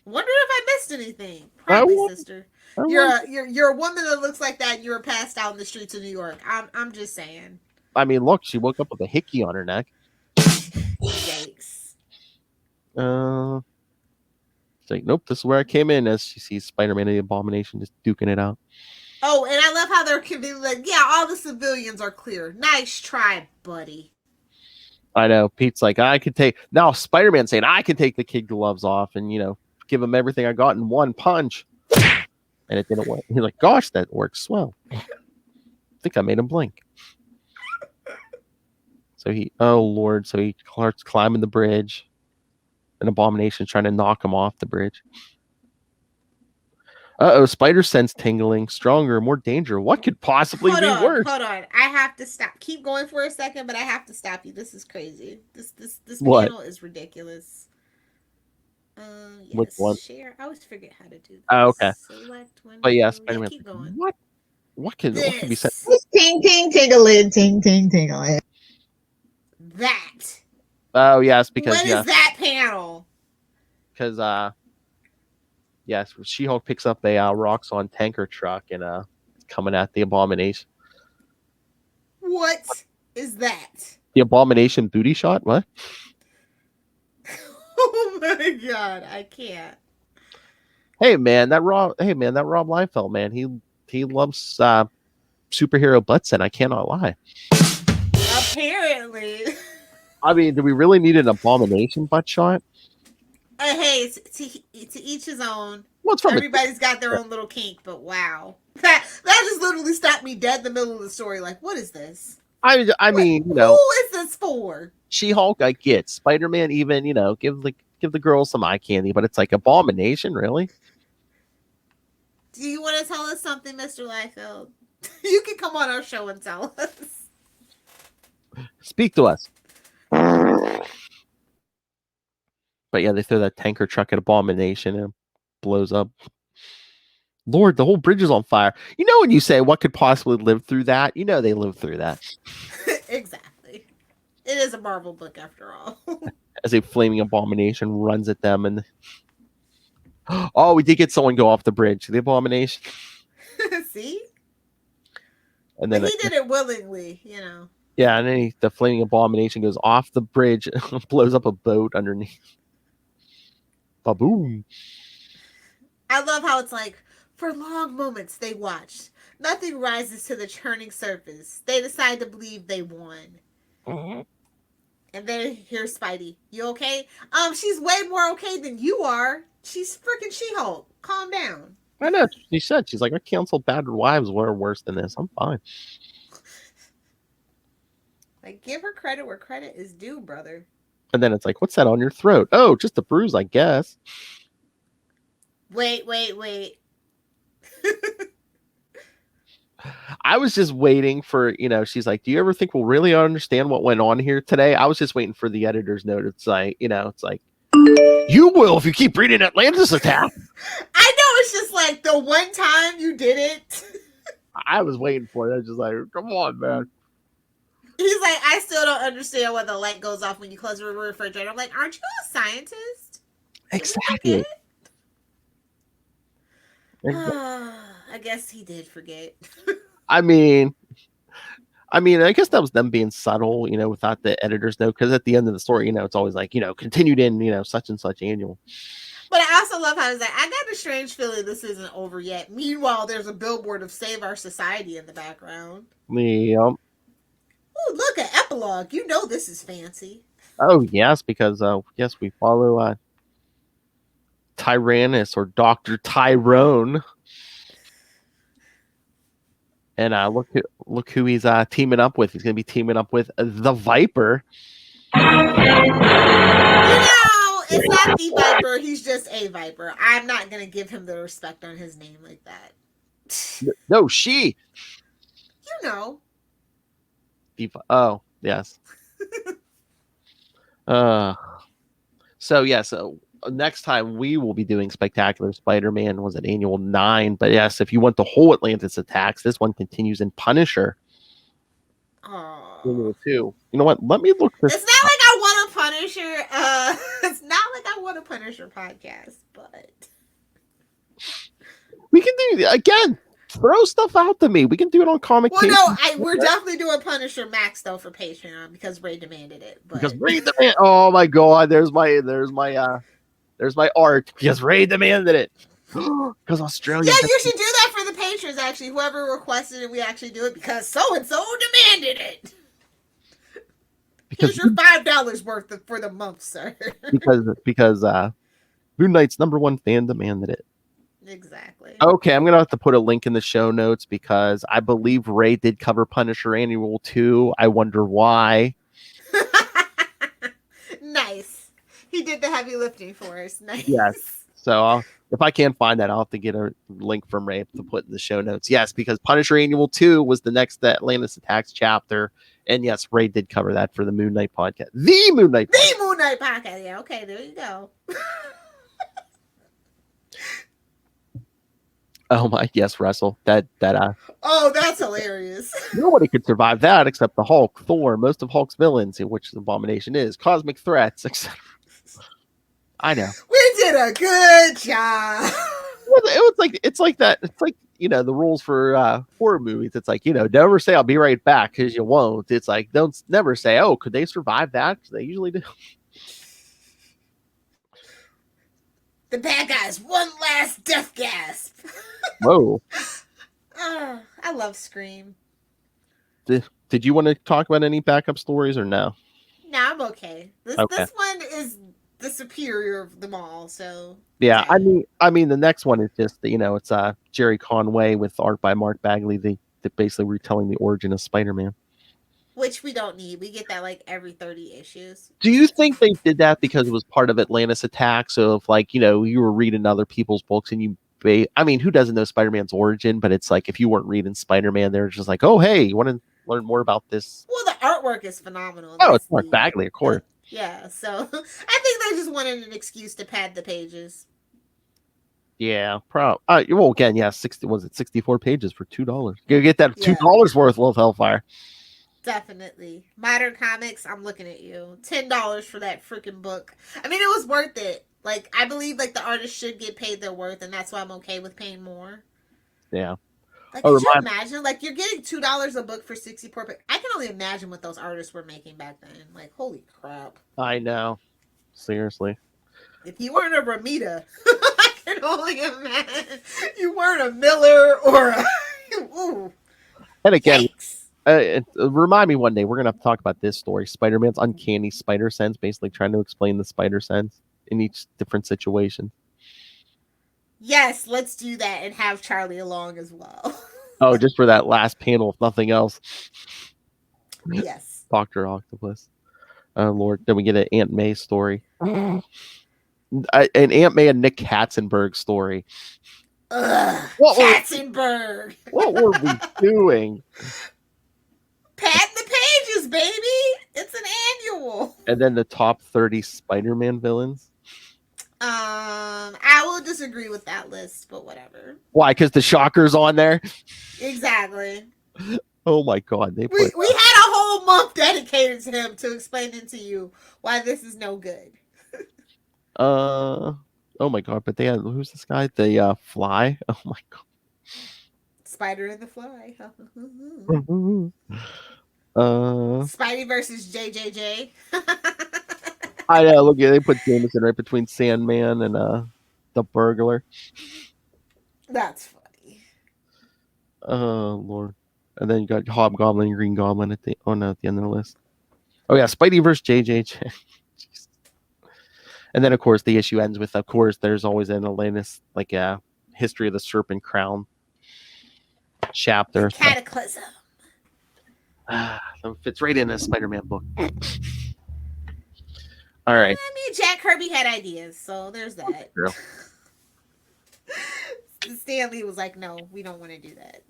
wonder if I missed anything." Probably, sister. I You're a woman that looks like that. You were passed out in the streets of New York. I'm just saying. I mean, look, she woke up with a hickey on her neck. Yikes. She's like, "Nope, this is where I came in." As she sees Spider-Man and the Abomination just duking it out. Oh, and I love how they're convinced, like, yeah, all the civilians are clear. Nice try, buddy. I know. Pete's like, I could take now. Spider-Man saying I can take the kid gloves off and give him everything I got in one punch, and it didn't work. He's like, "Gosh, that works swell." I think I made him blink. So oh Lord, so he starts climbing the bridge. An Abomination's trying to knock him off the bridge. Spider sense tingling, stronger, more danger. What could possibly be worse? Hold on. I have to stop. Keep going for a second, but I have to stop you. This is crazy. This What? panel is ridiculous. Yes, Which one? Share. I always forget how to do this. Oh, okay. Select window. But yeah, Spider-Man. Keep going. What can be said? Ting, ting, ting a lid, ting, ting, ting a lid. That. Oh yes, because What is that panel? Because yes, She-Hulk picks up a Roxxon tanker truck and coming at the Abomination. What is that? The Abomination booty shot? What? Oh my god, I can't. Hey man, that Rob Liefeld, man, he loves superhero butts, and I cannot lie. Apparently. I mean, do we really need an Abomination butt shot? Hey, to each his own. Well, it's from Everybody's got their own little kink, but wow. That just literally stopped me dead in the middle of the story. Like, what is this? I mean, Who is this for? She-Hulk, I get. Spider-Man, even, give the girls some eye candy, but it's like Abomination, really? Do you want to tell us something, Mr. Liefeld? You can come on our show and tell us. Speak to us. But yeah, they throw that tanker truck at Abomination and it blows up. Lord, the whole bridge is on fire. When you say what could possibly live through that, they lived through that. Exactly. It is a Marvel book after all. As a flaming Abomination runs at them and oh, we did get someone go off the bridge. The Abomination. See? And then he did it willingly, Yeah, and then the flaming Abomination goes off the bridge, blows up a boat underneath. Ba-boom. I love how it's like, for long moments they watched. Nothing rises to the churning surface. They decide to believe they won. Mm-hmm. And then here's Spidey. You okay? She's way more okay than you are. She's freaking She-Hulk. Calm down. I know. She said, she's like, I canceled Bad Wives were worse than this. I'm fine. Like, give her credit where credit is due, brother. And then it's like, what's that on your throat? Oh, just a bruise, I guess. Wait. I was just waiting for, she's like, do you ever think we'll really understand what went on here today? I was just waiting for the editor's note. It's like, you will if you keep reading Atlantis Attack. I know, it's just like the one time you did it. I was waiting for it. I was just like, come on, man. He's like, I still don't understand why the light goes off when you close the refrigerator. I'm like, aren't you a scientist? Exactly. I guess he did forget. I mean, I guess that was them being subtle, without the editor's note. Because at the end of the story, it's always like, continued in, such and such annual. But I also love how it's like, I got a strange feeling this isn't over yet. Meanwhile, there's a billboard of Save Our Society in the background. Yeah. Ooh, look, an epilogue. You know this is fancy. Oh, yes, because, yes, we follow Tyrannus or Dr. Tyrone. And look who he's teaming up with. He's going to be teaming up with the Viper. It's not the Viper. He's just a Viper. I'm not going to give him the respect on his name like that. No, she. You know. Oh, yes. So next time we will be doing Spectacular Spider-Man. Was it Annual 9? But yes, if you want the whole Atlantis attacks, this one continues in Punisher. Annual 2. You know what? Let me look this. It's not like I want a Punisher. It's not like I want a Punisher podcast, but we can do again. Throw stuff out to me. We can do it on Comic. Well, no, we're definitely doing Punisher Max though for Patreon because Ray demanded it. But... Because Ray demanded. Oh my God! There's my art. Because Ray demanded it. Because Australia. Yeah, you should do that for the patrons. Actually, whoever requested it, we actually do it because so and so demanded it. Here's your $5 worth for the month, sir. because Moon Knight's #1 fan demanded it. Exactly. Okay, I'm gonna have to put a link in the show notes because I believe Ray did cover Punisher Annual 2. I wonder why. Nice. He did the heavy lifting for us. Nice. Yes. So if I can't find that, I'll have to get a link from Ray to put in the show notes. Yes, because Punisher Annual 2 was the next Atlantis Attacks chapter. And yes, Ray did cover that for the Moon Knight podcast. The Moon Knight podcast. Yeah, okay, there you go. Oh my, yes, Russell. Oh, that's hilarious. Nobody could survive that except the Hulk, Thor, most of Hulk's villains, which Abomination is, cosmic threats, etc. I know. We did a good job. It's like that. It's like, the rules for horror movies. It's like, never say I'll be right back because you won't. It's like, never say, oh, could they survive that? Because they usually do. The bad guys, one last death gasp. Whoa. I love Scream. Did you want to talk about any backup stories or no? No, I'm okay. This one is the superior of them all, so yeah. I mean the next one is just it's Jerry Conway with art by Mark Bagley. They basically retelling the origin of Spider-Man. Which we don't need. We get that like every 30 issues. Do you think they did that because it was part of Atlantis Attack? So if you were reading other people's books and who doesn't know Spider-Man's origin? But it's like if you weren't reading Spider-Man, they're just like, oh, hey, you want to learn more about this? Well, the artwork is phenomenal. Oh, it's Mark Bagley, of course. Yeah, so I think they just wanted an excuse to pad the pages. Yeah, well, again, yeah, 64 pages for $2? You get that $2 worth, Lilith Hellfire. Definitely. Modern Comics, I'm looking at you. $10 for that freaking book. I mean, it was worth it. Like, I believe like the artists should get paid their worth, and that's why I'm okay with paying more. Yeah. Like, could you imagine? Like, you're getting $2 a book for 64 pages. I can only imagine what those artists were making back then. Like, holy crap. I know. Seriously. If you weren't a Ramita, I can only imagine. You weren't a Miller or a... Ooh. And again... remind me one day, we're going to have to talk about this story, Spider-Man's uncanny spider sense, basically trying to explain the spider sense in each different situation. Yes, let's do that and have Charlie along as well. Oh, just for that last panel, if nothing else. Yes. Dr. Octopus. Oh, Lord. Then we get an Aunt May story. An Aunt May and Nick Katzenberg story. Ugh, Katzenberg. What were we doing? Pad the pages, baby. It's an annual. And then the top 30 Spider-Man villains. I will disagree with that list, but whatever. Why? Because the Shocker's on there? Exactly. Oh my God. We had a whole month dedicated to him to explaining to you why this is no good. Oh my God. But they had, who's this guy? The Fly? Oh my God. Spider and the Fly. Spidey versus JJJ. I know. Look, they put Jameson right between Sandman and the Burglar. That's funny. Oh Lord! And then you got Hobgoblin and Green Goblin at the at the end of the list. Oh yeah, Spidey versus JJJ. And then of course the issue ends with, of course, there's always an Atlantis, like a history of the Serpent Crown chapter. Cataclysm. So it fits right in a Spider-Man book. All right. I mean, Jack Kirby had ideas, so there's that. True. Stan Lee was like, no, we don't want to do that.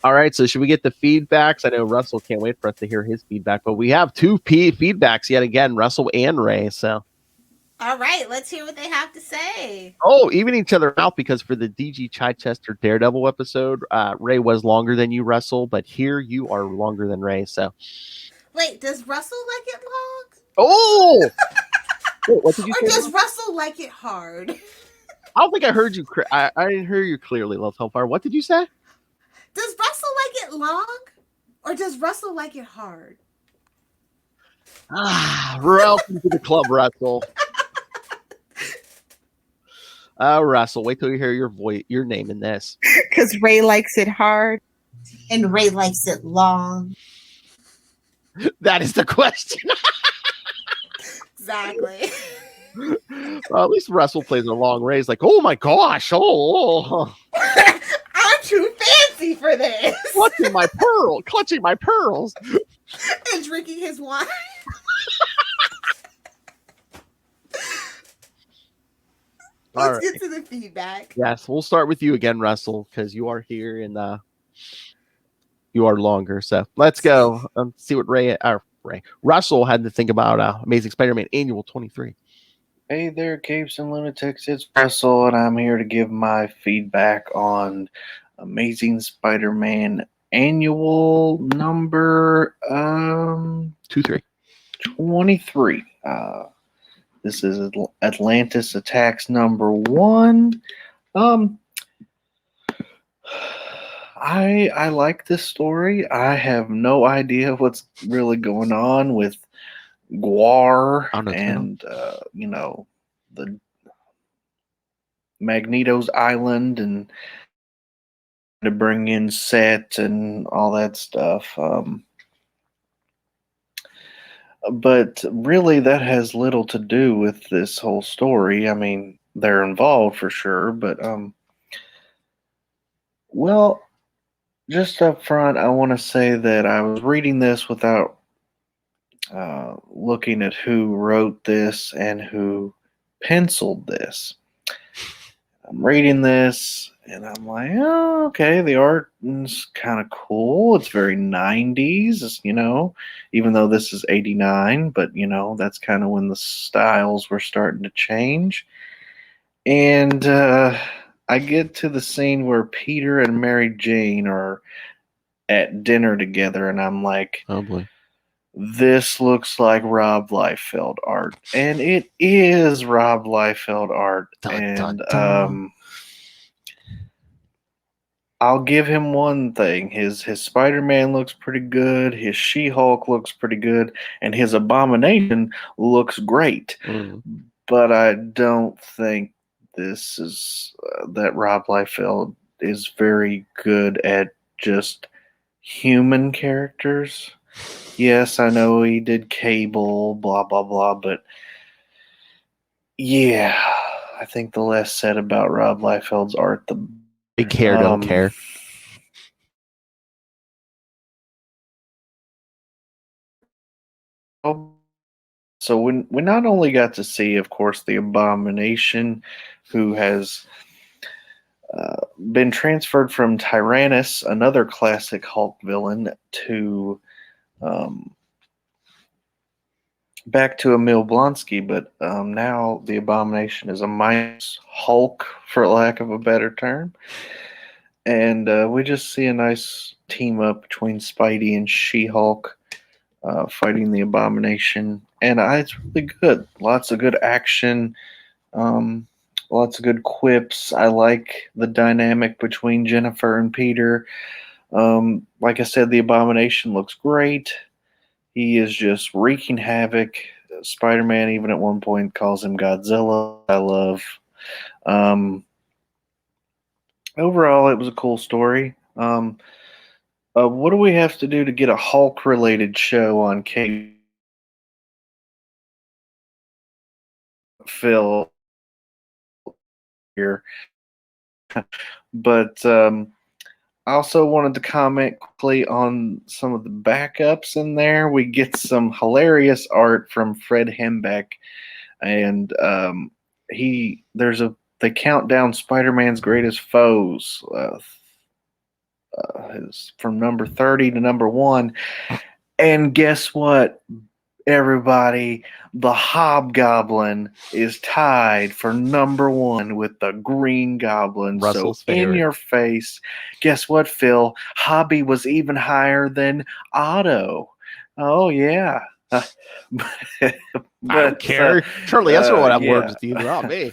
All right, so should we get the feedbacks? I know Russell can't wait for us to hear his feedback, but we have two feedbacks yet again, Russell and Ray. So, all right, let's hear what they have to say. Oh, even each other out, because for the DG Chichester Daredevil episode, Ray was longer than you, Russell, but here you are longer than Ray. So, wait, does Russell like it long? Oh, wait, what did you say? Or does Russell like it hard? I don't think I heard you. I didn't hear you clearly, Love Hellfire. What did you say? Does Russell like it long, or does Russell like it hard? Welcome to the club, Russell. Russell, wait till you hear your name in this. Because Ray likes it hard, and Ray likes it long. That is the question. Exactly. Well, at least Russell plays a long Ray's like, oh my gosh, I'm too fancy for this. clutching my pearls, and drinking his wine. Let's get to the feedback. Yes, we'll start with you again, Russell, because you are here and you are longer. So let's go see what Russell had to think about Amazing Spider-Man Annual 23. Hey there, Capes and Lunatics. It's Russell, and I'm here to give my feedback on Amazing Spider-Man Annual number 23. This is Atlantis Attacks number 1. I like this story. I have no idea what's really going on with Guar and the Magneto's Island, and to bring in Set and all that stuff. But really, that has little to do with this whole story. I mean, they're involved for sure, but well, just up front, I want to say that I was reading this without looking at who wrote this and who penciled this. I'm reading this and I'm like, oh, okay, the art is kind of cool. It's very 90s, even though this is 89, but that's kind of when the styles were starting to change. And I get to the scene where Peter and Mary Jane are at dinner together, and I'm like, oh boy, this looks like Rob Liefeld art. And it is Rob Liefeld art. I'll give him one thing. His Spider-Man looks pretty good. His She-Hulk looks pretty good. And his Abomination looks great. But I don't think this is that Rob Liefeld is very good at just human characters. Yes, I know he did Cable, blah, blah, blah. But yeah, I think the less said about Rob Liefeld's art, the big care, don't care. So we not only got to see, of course, the Abomination, who has been transferred from Tyrannus, another classic Hulk villain, to back to Emil Blonsky, but now the Abomination is a minus Hulk, for lack of a better term. And we just see a nice team up between Spidey and She-Hulk fighting the Abomination. And it's really good. Lots of good action. Lots of good quips. I like the dynamic between Jennifer and Peter. Like I said, the Abomination looks great. He is just wreaking havoc. Spider-Man, even at one point, calls him Godzilla. I love. Overall, it was a cool story. What do we have to do to get a Hulk-related show on Cape? Phil here, but I also wanted to comment quickly on some of the backups in there. We get some hilarious art from Fred Hembeck, and they count down Spider-Man's greatest foes. Is from number 30 to number 1, and guess what? Everybody, the Hobgoblin is tied for number 1 with the Green Goblin. Russell's so in favorite. your face, guess what, Phil? Hobby was even higher than Otto. Oh yeah. I don't care. Charlie Esser would have words with you, not me.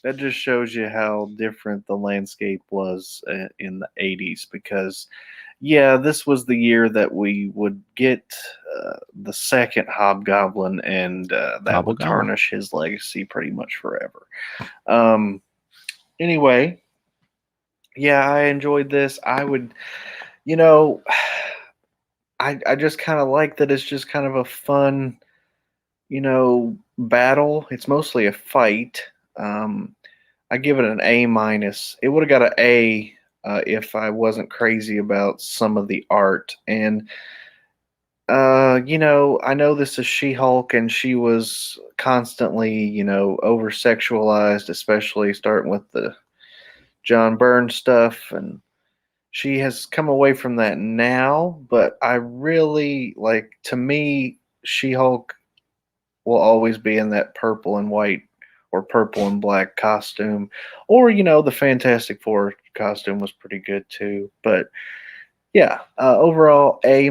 That just shows you how different the landscape was in the 80s, because yeah, this was the year that we would get the second Hobgoblin, and that would tarnish his legacy pretty much forever. Anyway, yeah, I enjoyed this. I would, I just kind of like that it's just kind of a fun, battle. It's mostly a fight. I give it an A-. It would have got an A if I wasn't crazy about some of the art. And, I know this is She-Hulk, and she was constantly, over-sexualized, especially starting with the John Byrne stuff. And she has come away from that now, but I really, to me, She-Hulk will always be in that purple and white or purple and black costume, or the Fantastic Four costume was pretty good too. But yeah, overall A-.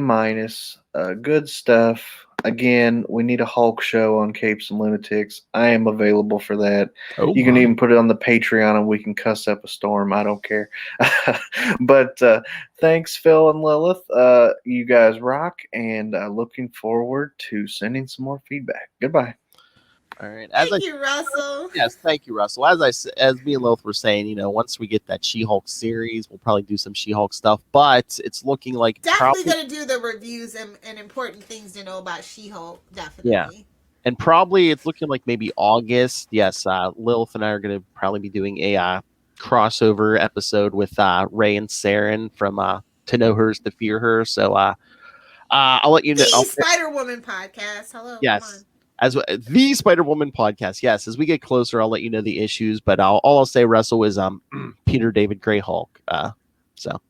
Good stuff. Again, we need a Hulk show on Capes and Lunatics. I am available for that. You can even put it on the Patreon and we can cuss up a storm. I don't care. But thanks, Phil and Lilith. You guys rock, and looking forward to sending some more feedback. Goodbye. All right. Thank you, Russell. Yes, thank you, Russell. As me and Lilith were saying, once we get that She-Hulk series, we'll probably do some She-Hulk stuff. But it's looking like definitely going to do the reviews and important things to know about She-Hulk. Definitely. Yeah, and probably it's looking like maybe August. Yes, Lilith and I are going to probably be doing a crossover episode with Ray and Saren from To Know Hers to Fear Her. So I'll let you know. The Spider-Woman podcast. Hello. Yes. As the Spider-Woman podcast, yes. As we get closer, I'll let you know the issues. But all I'll say, Russell, is Peter David Gray Hulk. So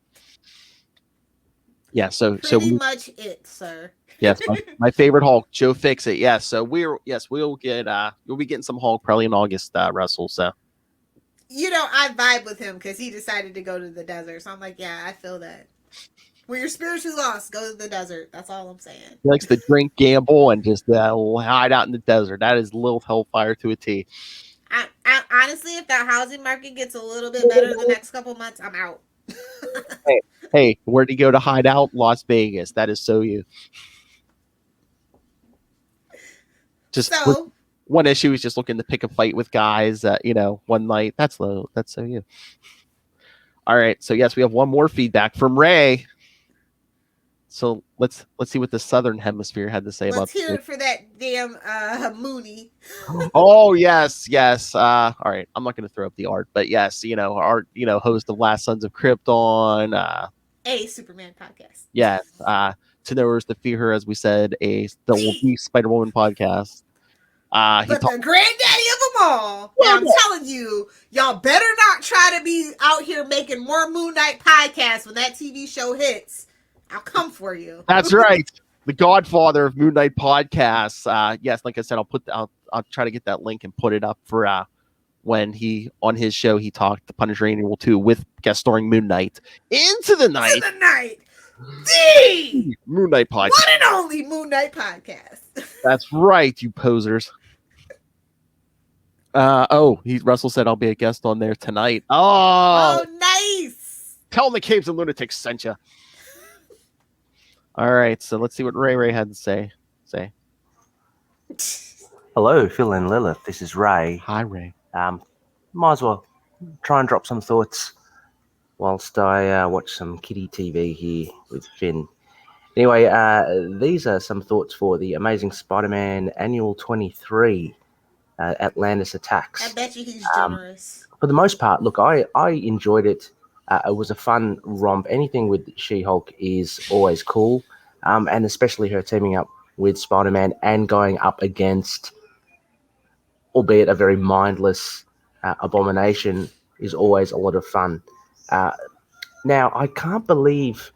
yeah, pretty much it, sir. Yes, my favorite Hulk, Joe Fixit. Yes, so we'll get you'll be getting some Hulk probably in August, Russell. So I vibe with him because he decided to go to the desert. So I'm like, yeah, I feel that. When you're spiritually lost, go to the desert. That's all I'm saying. He likes to drink, gamble, and just hide out in the desert. That is Lilith Hellfire to a T. I honestly, if that housing market gets a little bit better the next couple months, I'm out. Hey, where'd he go to hide out? Las Vegas. That is so you. Just one issue is just looking to pick a fight with guys. One night. That's so you. All right. So yes, we have one more feedback from Ray. So let's see what the Southern Hemisphere had to say about. Let's hear it for that damn Mooney. Oh yes. All right, I'm not going to throw up the art, but yes, our host of Last Sons of Krypton, a Superman podcast. Yes, To Know Hers to Fear Her, as we said, the Spider-Woman podcast. But the granddaddy of them all. Yeah, I'm telling you, y'all better not try to be out here making more Moon Knight podcasts when that TV show hits. I'll come for you. That's right. The godfather of Moon Knight podcasts. Yes, like I said, I'll try to get that link and put it up for when he on his show he talked the Punisher Annual 2 with guest starring Moon Knight. Into the Night. The Moon Knight podcast. One and only Moon Knight podcast. That's right, you posers. Russell said I'll be a guest on there tonight. Oh, nice. Tell them the Caves and Lunatics sent you. All right, so let's see what Ray had to say. Hello, Phil and Lilith. This is Ray. Hi, Ray. Might as well try and drop some thoughts whilst I watch some kiddie TV here with Finn. Anyway, these are some thoughts for the Amazing Spider-Man Annual 23, Atlantis Attacks. I bet you he's generous. For the most part, look, I enjoyed it. It was a fun romp. Anything with She-Hulk is always cool, and especially her teaming up with Spider-Man and going up against, albeit a very mindless Abomination, is always a lot of fun. Now, I can't believe,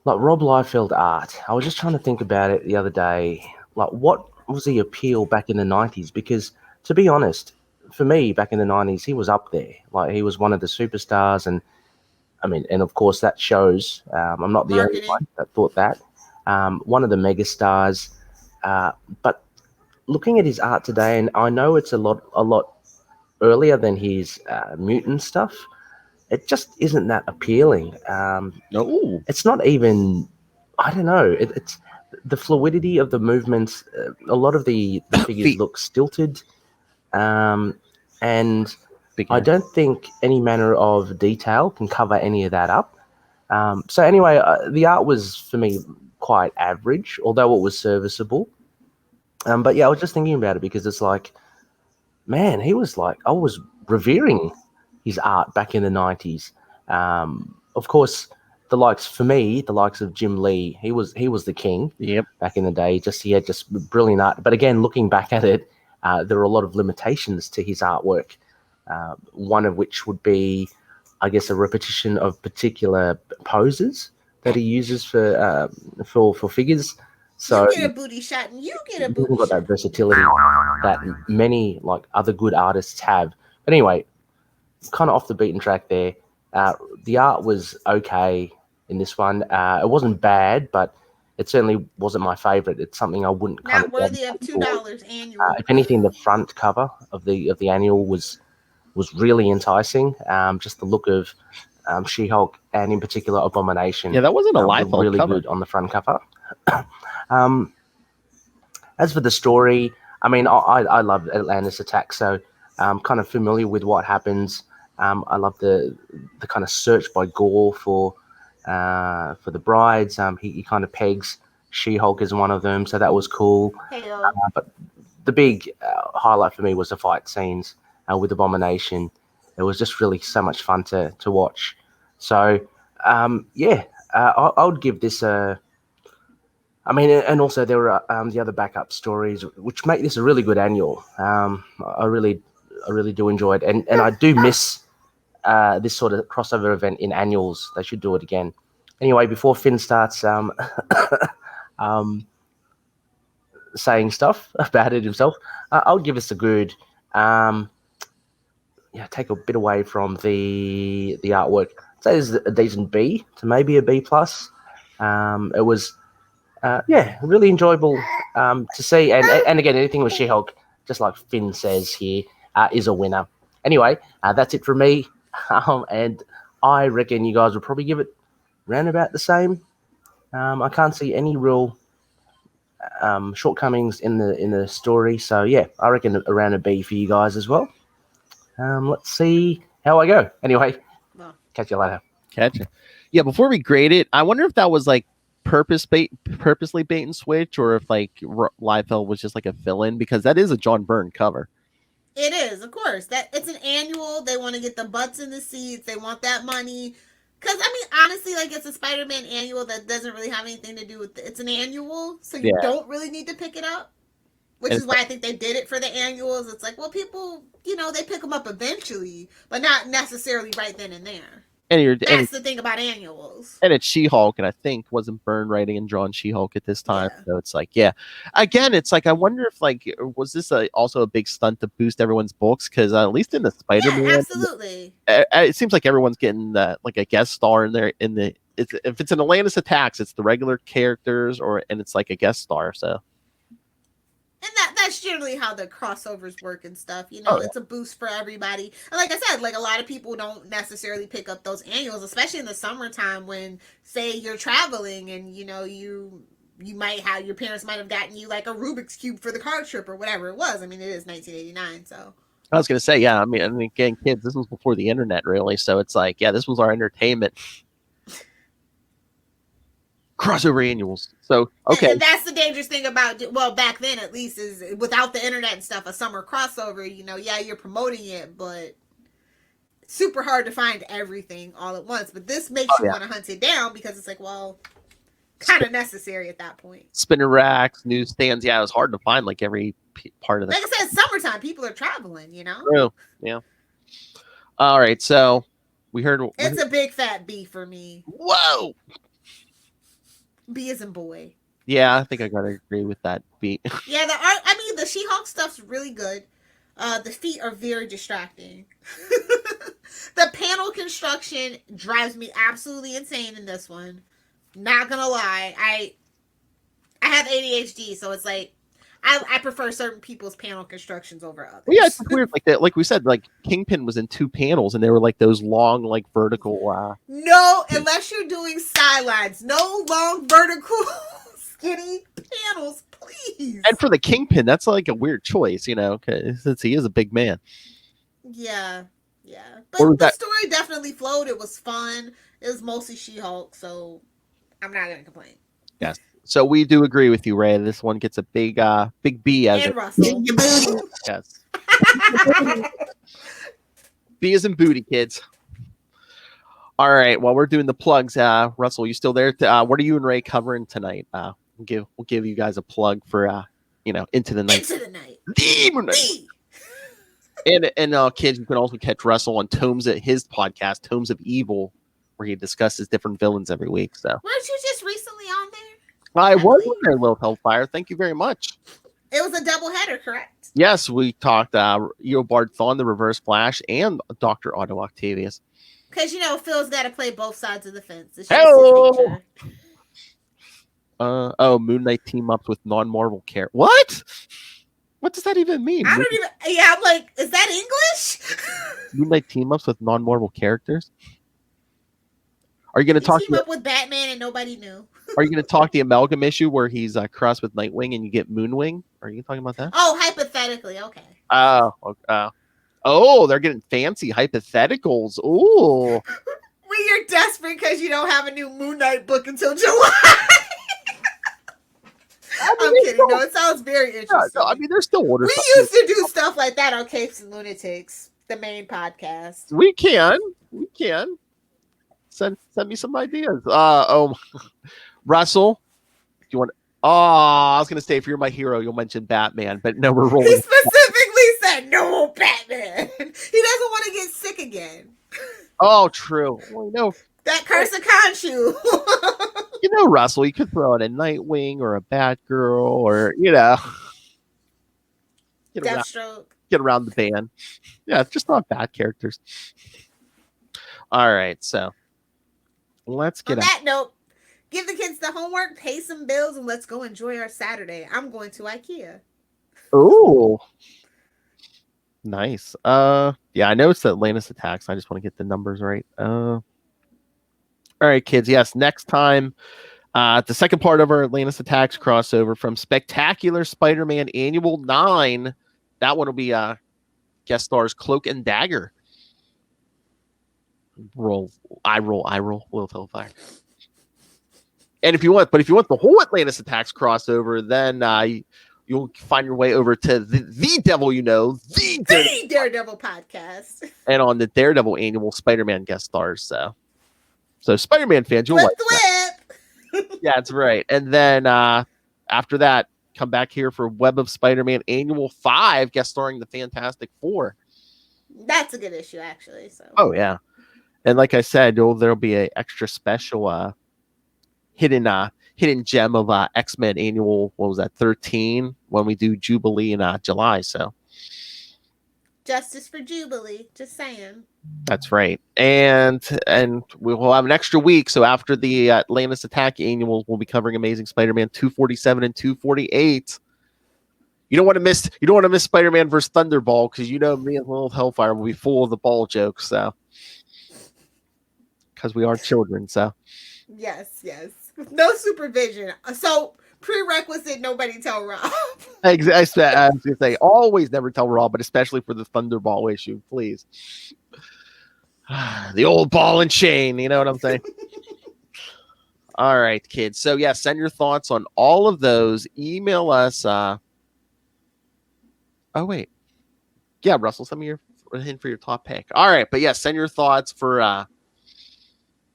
like, Rob Liefeld art. I was just trying to think about it the other day. Like, what was the appeal back in the 90s? Because, to be honest, for me, back in the 90s, he was up there. Like, he was one of the superstars, and I mean, and of course that shows. I'm not the only one that thought that. One of the megastars. But looking at his art today, and I know it's a lot earlier than his mutant stuff, it just isn't that appealing. No, it's not even. I don't know. It's the fluidity of the movements. A lot of the figures look stilted. And I don't think any manner of detail can cover any of that up. So anyway, the art was, for me, quite average, although it was serviceable. But yeah, I was just thinking about it because it's like, man, he was like, I was revering his art back in the 90s. Of course, the likes of Jim Lee, he was the king. Yep. Back in the day. He had just brilliant art. But again, looking back at it, there are a lot of limitations to his artwork. One of which would be, I guess, a repetition of particular poses that he uses for figures. So you get a booty shot, and you get a booty shot. Got that versatility that many like other good artists have. But anyway, kind of off the beaten track there. The art was okay in this one. It wasn't bad, but it certainly wasn't my favorite. It's something I wouldn't kind Not worthy of $2 annual. If anything, the front cover of the annual was really enticing. Just the look of She-Hulk and in particular Abomination. Yeah, that wasn't a live really cover. Good on the front cover. As for the story, I mean, I love Atlantis Attack, so I'm kind of familiar with what happens. I love the kind of search by Gore for the brides. He kind of pegs She-Hulk as one of them, so that was cool. But the big highlight for me was the fight scenes with Abomination. It was just really so much fun to watch. So, I would give this a... I mean, and also there were the other backup stories, which make this a really good annual. I really do enjoy it. And I do miss this sort of crossover event in annuals. They should do it again. Anyway, before Finn starts saying stuff about it himself, I would give this a good... take a bit away from the artwork. I'd say it's a decent B to maybe a B+. It was... really enjoyable to see. And again, anything with She-Hulk, just like Finn says here, is a winner. Anyway, that's it from me. And I reckon you guys will probably give it round about the same. I can't see any real shortcomings in the story. So, yeah, I reckon around a B for you guys as well. Let's see how I go. Anyway, catch you later. Catch you. Yeah, before we grade it, I wonder if that was like purposely bait and switch, or if like Liefeld was just like a fill-in, because that is a John Byrne cover. It is, of course. That it's an annual. They want to get the butts in the seats. They want that money. Because, I mean, honestly, like, it's a Spider-Man annual that doesn't really have anything to do with it. It's an annual, so you don't really need to pick it up. Which is why I think they did it for the annuals. It's like, well, people, they pick them up eventually, but not necessarily right then and there. That's the thing about annuals. And it's She-Hulk, and I think wasn't Byrne writing and drawing She-Hulk at this time. So it's like, again, it's like, I wonder if like, was this also a big stunt to boost everyone's books? Because at least in the Spider-Man, absolutely, it seems like everyone's getting like a guest star in there. If it's an Atlantis Attacks, it's the regular characters, and it's like a guest star. So. And that that's generally how the crossovers work and stuff. You know, it's a boost for everybody. And like I said, like a lot of people don't necessarily pick up those annuals, especially in the summertime when, say, you're traveling and you know you might have your parents might have gotten you like a Rubik's cube for the car trip or whatever it was. I mean, it is 1989, so. I was gonna say, yeah. I mean, again, kids, this was before the internet, really. So it's like, yeah, this was our entertainment. Crossover annuals. So okay, and that's the dangerous thing about, well, back then at least, is without the internet and stuff, a summer crossover, you know, yeah, you're promoting it, but super hard to find everything all at once. But this makes you want to hunt it down because it's like, well, kind of necessary at that point. Spinner racks, newsstands. Yeah, it was hard to find like every part of the. Like I said, summertime, people are traveling, you know. True. Yeah. All right, so we heard. It's a big fat B for me. Whoa. B as in boy. Yeah, I think I gotta agree with that beat. Yeah, the art. I mean, the She-Hulk stuff's really good. The feet are very distracting. The panel construction drives me absolutely insane in this one. Not gonna lie, I have ADHD, so it's like I prefer certain people's panel constructions over others. Well, yeah, it's weird. Like that, like we said, like Kingpin was in 2 panels, and they were like those long, like vertical. No, unless you're doing sidelines, no long vertical, skinny panels, please. And for the Kingpin, that's like a weird choice, you know, since he is a big man. Yeah. But the story definitely flowed. It was fun. It was mostly She-Hulk, so I'm not gonna complain. Yes. So we do agree with you, Ray. This one gets a big B as and Russell. Yes. B as in booty, kids. All right. While we're doing the plugs, Russell, you still there? What are you and Ray covering tonight? We'll give you guys a plug for Into the Night. Into the Night. And kids, you can also catch Russell on his podcast, Tomes of Evil, where he discusses different villains every week. So weren't you just recently on there? I was on there, Lilith Hellfire. Thank you very much. It was a double header, correct? Yes, we talked Eobard Thawne, the Reverse Flash, and Dr. Otto Octavius. Because, Phil's got to play both sides of the fence. It's just Moon Knight team ups with non-Marvel characters. What? What does that even mean? I don't even... Yeah, I'm like, is that English? Moon Knight team ups with non-Marvel characters? Are you going to talk team up with Batman and nobody knew? Are you going to talk the Amalgam issue where he's crossed with Nightwing and you get Moonwing? Are you talking about that? Oh, hypothetically, okay. Oh, they're getting fancy hypotheticals. Ooh. When you're desperate because you don't have a new Moon Knight book until July. I'm kidding. No, it sounds very interesting. No, I mean, there's still orders. We used to do stuff like that on Capes and Lunatics, the main podcast. We can. Send me some ideas. Russell, do you want? I was gonna say if you're my hero, you'll mention Batman, but no, we're rolling. He specifically said no Batman. He doesn't want to get sick again. Oh, true. Well, that curse of Khonshu. Russell, you could throw in a Nightwing or a Batgirl, or Deathstroke. Get around the band. Yeah, it's just not bad characters. All right, so let's get on that note. Give the kids the homework, pay some bills, and let's go enjoy our Saturday. I'm going to IKEA. Ooh. Nice. Yeah, I know it's the Atlantis attacks. I just want to get the numbers right. All right, kids. Yes, next time, the second part of our Atlantis attacks crossover from Spectacular Spider-Man Annual 9. That one will be guest stars Cloak and Dagger. I roll. Lilith Hellfire. And if you want the whole Atlantis attacks crossover, then you'll find your way over to the Devil the Daredevil podcast, and on the Daredevil annual Spider-Man guest stars. So Spider-Man fans, you'll like that. Yeah, that's right. And then after that, come back here for Web of Spider-Man Annual 5, guest starring the Fantastic Four. That's a good issue, actually. So. Oh yeah, and like I said, there'll be an extra special. Hidden gem of X-Men Annual, 13, when we do Jubilee in July. So justice for Jubilee, just saying. That's right. And we will have an extra week. So after the Atlantis Attack Annual, we'll be covering Amazing Spider-Man 247 and 248. You don't want to miss. You don't want to miss Spider-Man versus Thunderball because you know me and Lilith Hellfire will be full of the ball jokes. So, because we are children, so Yes. No supervision. So prerequisite: nobody tell Rob. I was going to say always never tell Rob, but especially for the Thunderball issue, please. The old ball and chain. You know what I'm saying? All right, kids. So yeah, send your thoughts on all of those. Email us. Oh wait, yeah, Russell, send me your hint for your top pick. All right, but yeah, send your thoughts for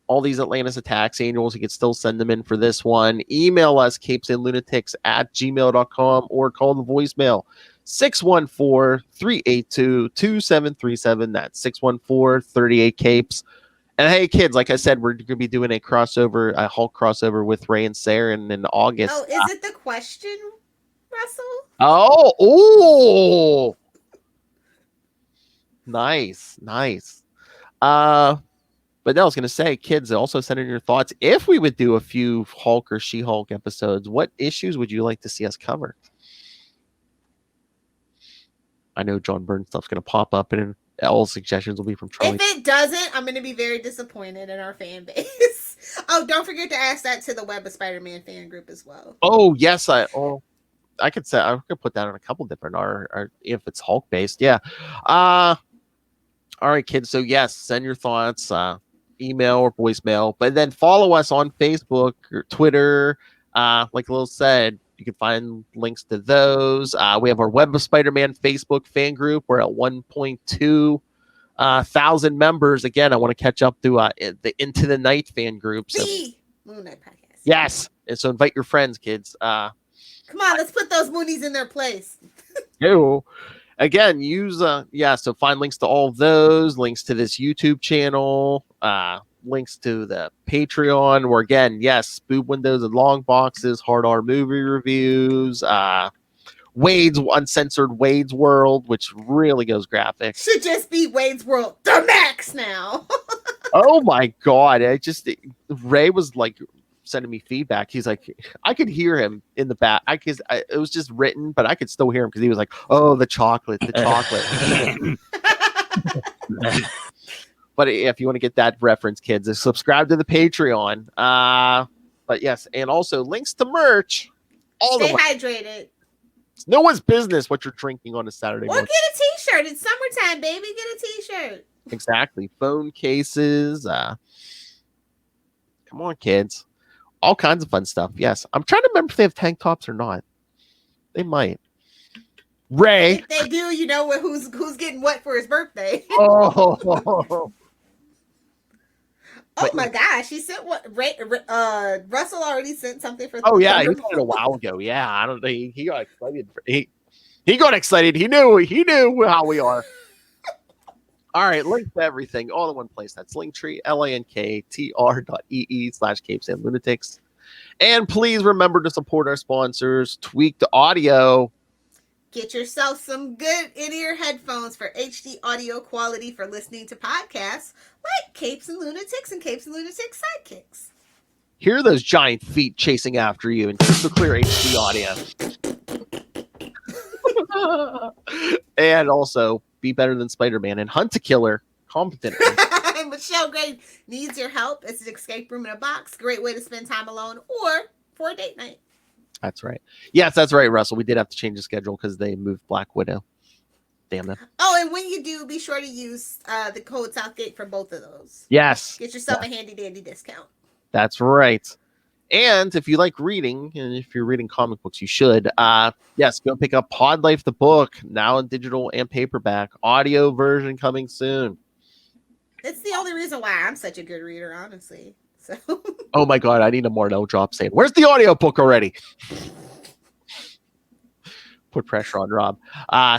all these Atlantis Attacks annuals. You can still send them in for this one. Email us capesandlunatics@gmail.com or call the voicemail 614-382-2737. That's 614-38-CAPES. And hey, kids, like I said, we're going to be doing a Hulk crossover with Ray and Sarah in August. Oh, is it the question, Russell? Oh, nice. But now I was going to say, kids, also send in your thoughts. If we would do a few Hulk or She-Hulk episodes, what issues would you like to see us cover? I know John Byrne stuff's going to pop up, and all suggestions will be from Charlie. If it doesn't, I'm going to be very disappointed in our fan base. Oh, don't forget to ask that to the Web of Spider-Man fan group as well. Oh, yes. I could say I could put that on a couple different, or if it's Hulk based. Yeah. All right, kids. So yes, send your thoughts, email or voicemail, but then follow us on Facebook or Twitter. Like Lil said, you can find links to those. We have our Web of Spider-Man Facebook fan group. We're at 1.2 thousand members. Again, I want to catch up to the Into the Night fan group. So, the Moon Knight Podcast. Yes, and so invite your friends, kids. Come on, let's put those Moonies in their place. Again, use so find links to all of those, links to this YouTube channel, links to the Patreon, where again, yes, boob windows and long boxes, hard R movie reviews, Wade's Uncensored Wade's World, which really goes graphic. Should just be Wade's World the max now. Oh my god, Ray was like sending me feedback. He's like, I could hear him in the back. It was just written, but I could still hear him because he was like, "Oh, the chocolate." But if you want to get that reference, kids, subscribe to the Patreon. But yes, and also links to merch. Stay hydrated. It's no one's business what you're drinking on a Saturday morning. Or get a T-shirt. It's summertime, baby. Get a T-shirt. Exactly. Phone cases. Come on, kids. All kinds of fun stuff. Yes. I'm trying to remember if they have tank tops or not. They might. Ray. If they do, you know who's getting what for his birthday. Oh my gosh. He sent what Russell already sent something for he sent it a while ago. Yeah. I don't know. He got excited. He got excited. He knew how we are. All right, link to everything all in one place. That's Linktree, linktr.ee/capesandlunatics. And please remember to support our sponsors, Tweaked Audio. Get yourself some good in-ear headphones for HD audio quality for listening to podcasts like Capes and Lunatics and Capes and Lunatics Sidekicks. Hear those giant feet chasing after you in crystal clear HD audio. And also, be better than Spider-Man and hunt a killer competently. Michelle Gray needs your help. It's an escape room in a box. Great way to spend time alone or for a date night. That's right. Yes, that's right, Russell. We did have to change the schedule because they moved Black Widow. Damn them. Oh, and when you do, be sure to use the code Southgate for both of those. Yes. Get yourself a handy dandy discount. That's right. And if you like reading, and if you're reading comic books, you should. Yes, go pick up Pod Life the book, now in digital and paperback. Audio version coming soon. It's the only reason why I'm such a good reader, honestly. So. Oh my god, I need a Marnell drop saying, "Where's the audio book already?" Put pressure on Rob.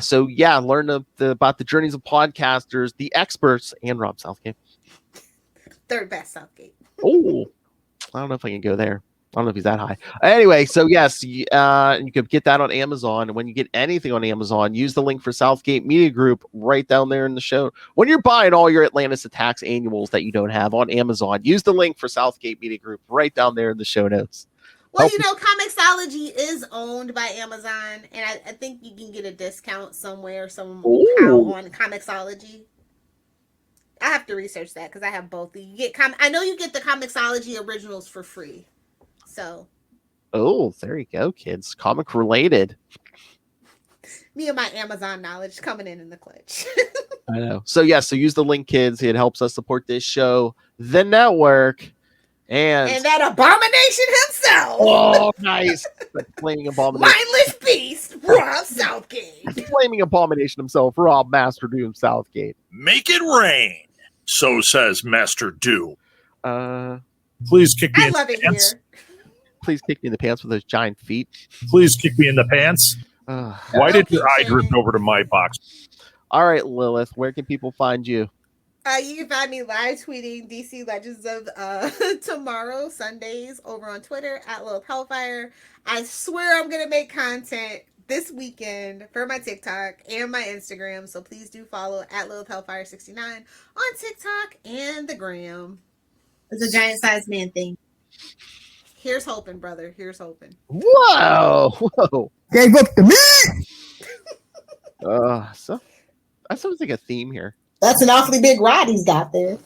So yeah, learn about the journeys of podcasters, the experts, and Rob Southgate. Third best Southgate. Oh. I don't know if I can go there. I don't know if he's that high. Anyway, so yes, you could get that on Amazon. And when you get anything on Amazon, use the link for Southgate Media Group right down there in the show. When you're buying all your Atlantis Attacks annuals that you don't have on Amazon, use the link for Southgate Media Group right down there in the show notes. Well, you know, Comixology is owned by Amazon, and I think you can get a discount somewhere, somehow on Comixology. I have to research that because I have both. You get I know you get the Comixology originals for free. So. Oh, there you go, kids. Comic related. Me and my Amazon knowledge coming in the clutch. I know. So use the link, kids. It helps us support this show, the network, and that abomination himself. Oh, nice. The flaming abomination. Mindless beast, Rob Southgate. Flaming abomination himself, Rob Master Doom Southgate. Make it rain. So says Master Doom. Please kick me I in love the it pants. here. Please kick me in the pants with those giant feet. Please kick me in the pants. Why did your eye drift over to my box? All right, Lilith, where can people find you? You can find me live tweeting DC Legends of Tomorrow Sundays over on Twitter at Lilith Hellfire. I swear I'm gonna make content this weekend for my TikTok and my Instagram, so please do follow at Lilith Hellfire 69 on TikTok and the gram. It's a giant sized man thing. Here's hoping, brother. Here's hoping. Whoa! Gave up to me. So that sounds like a theme here. That's an awfully big rod he's got there.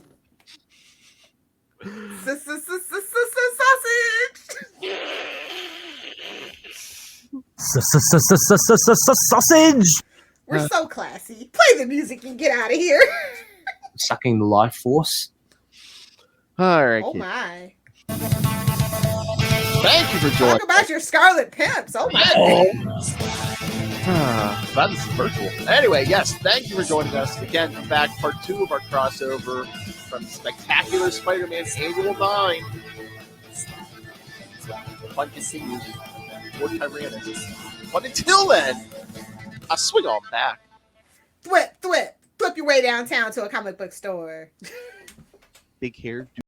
Sausage. We're so classy. Play the music and get out of here. Sucking the life force. All right. Oh kids. my. Thank you for joining. Talk about your Scarlet Pimps. Oh my. That is virtual. Anyway, yes, thank you for joining us again. In fact, part 2 of our crossover from Spectacular Spider-Man Annual 9. The fun continues. 45 randoms. But until then, I'll swing on back. Flip your way downtown to a comic book store. Big hair.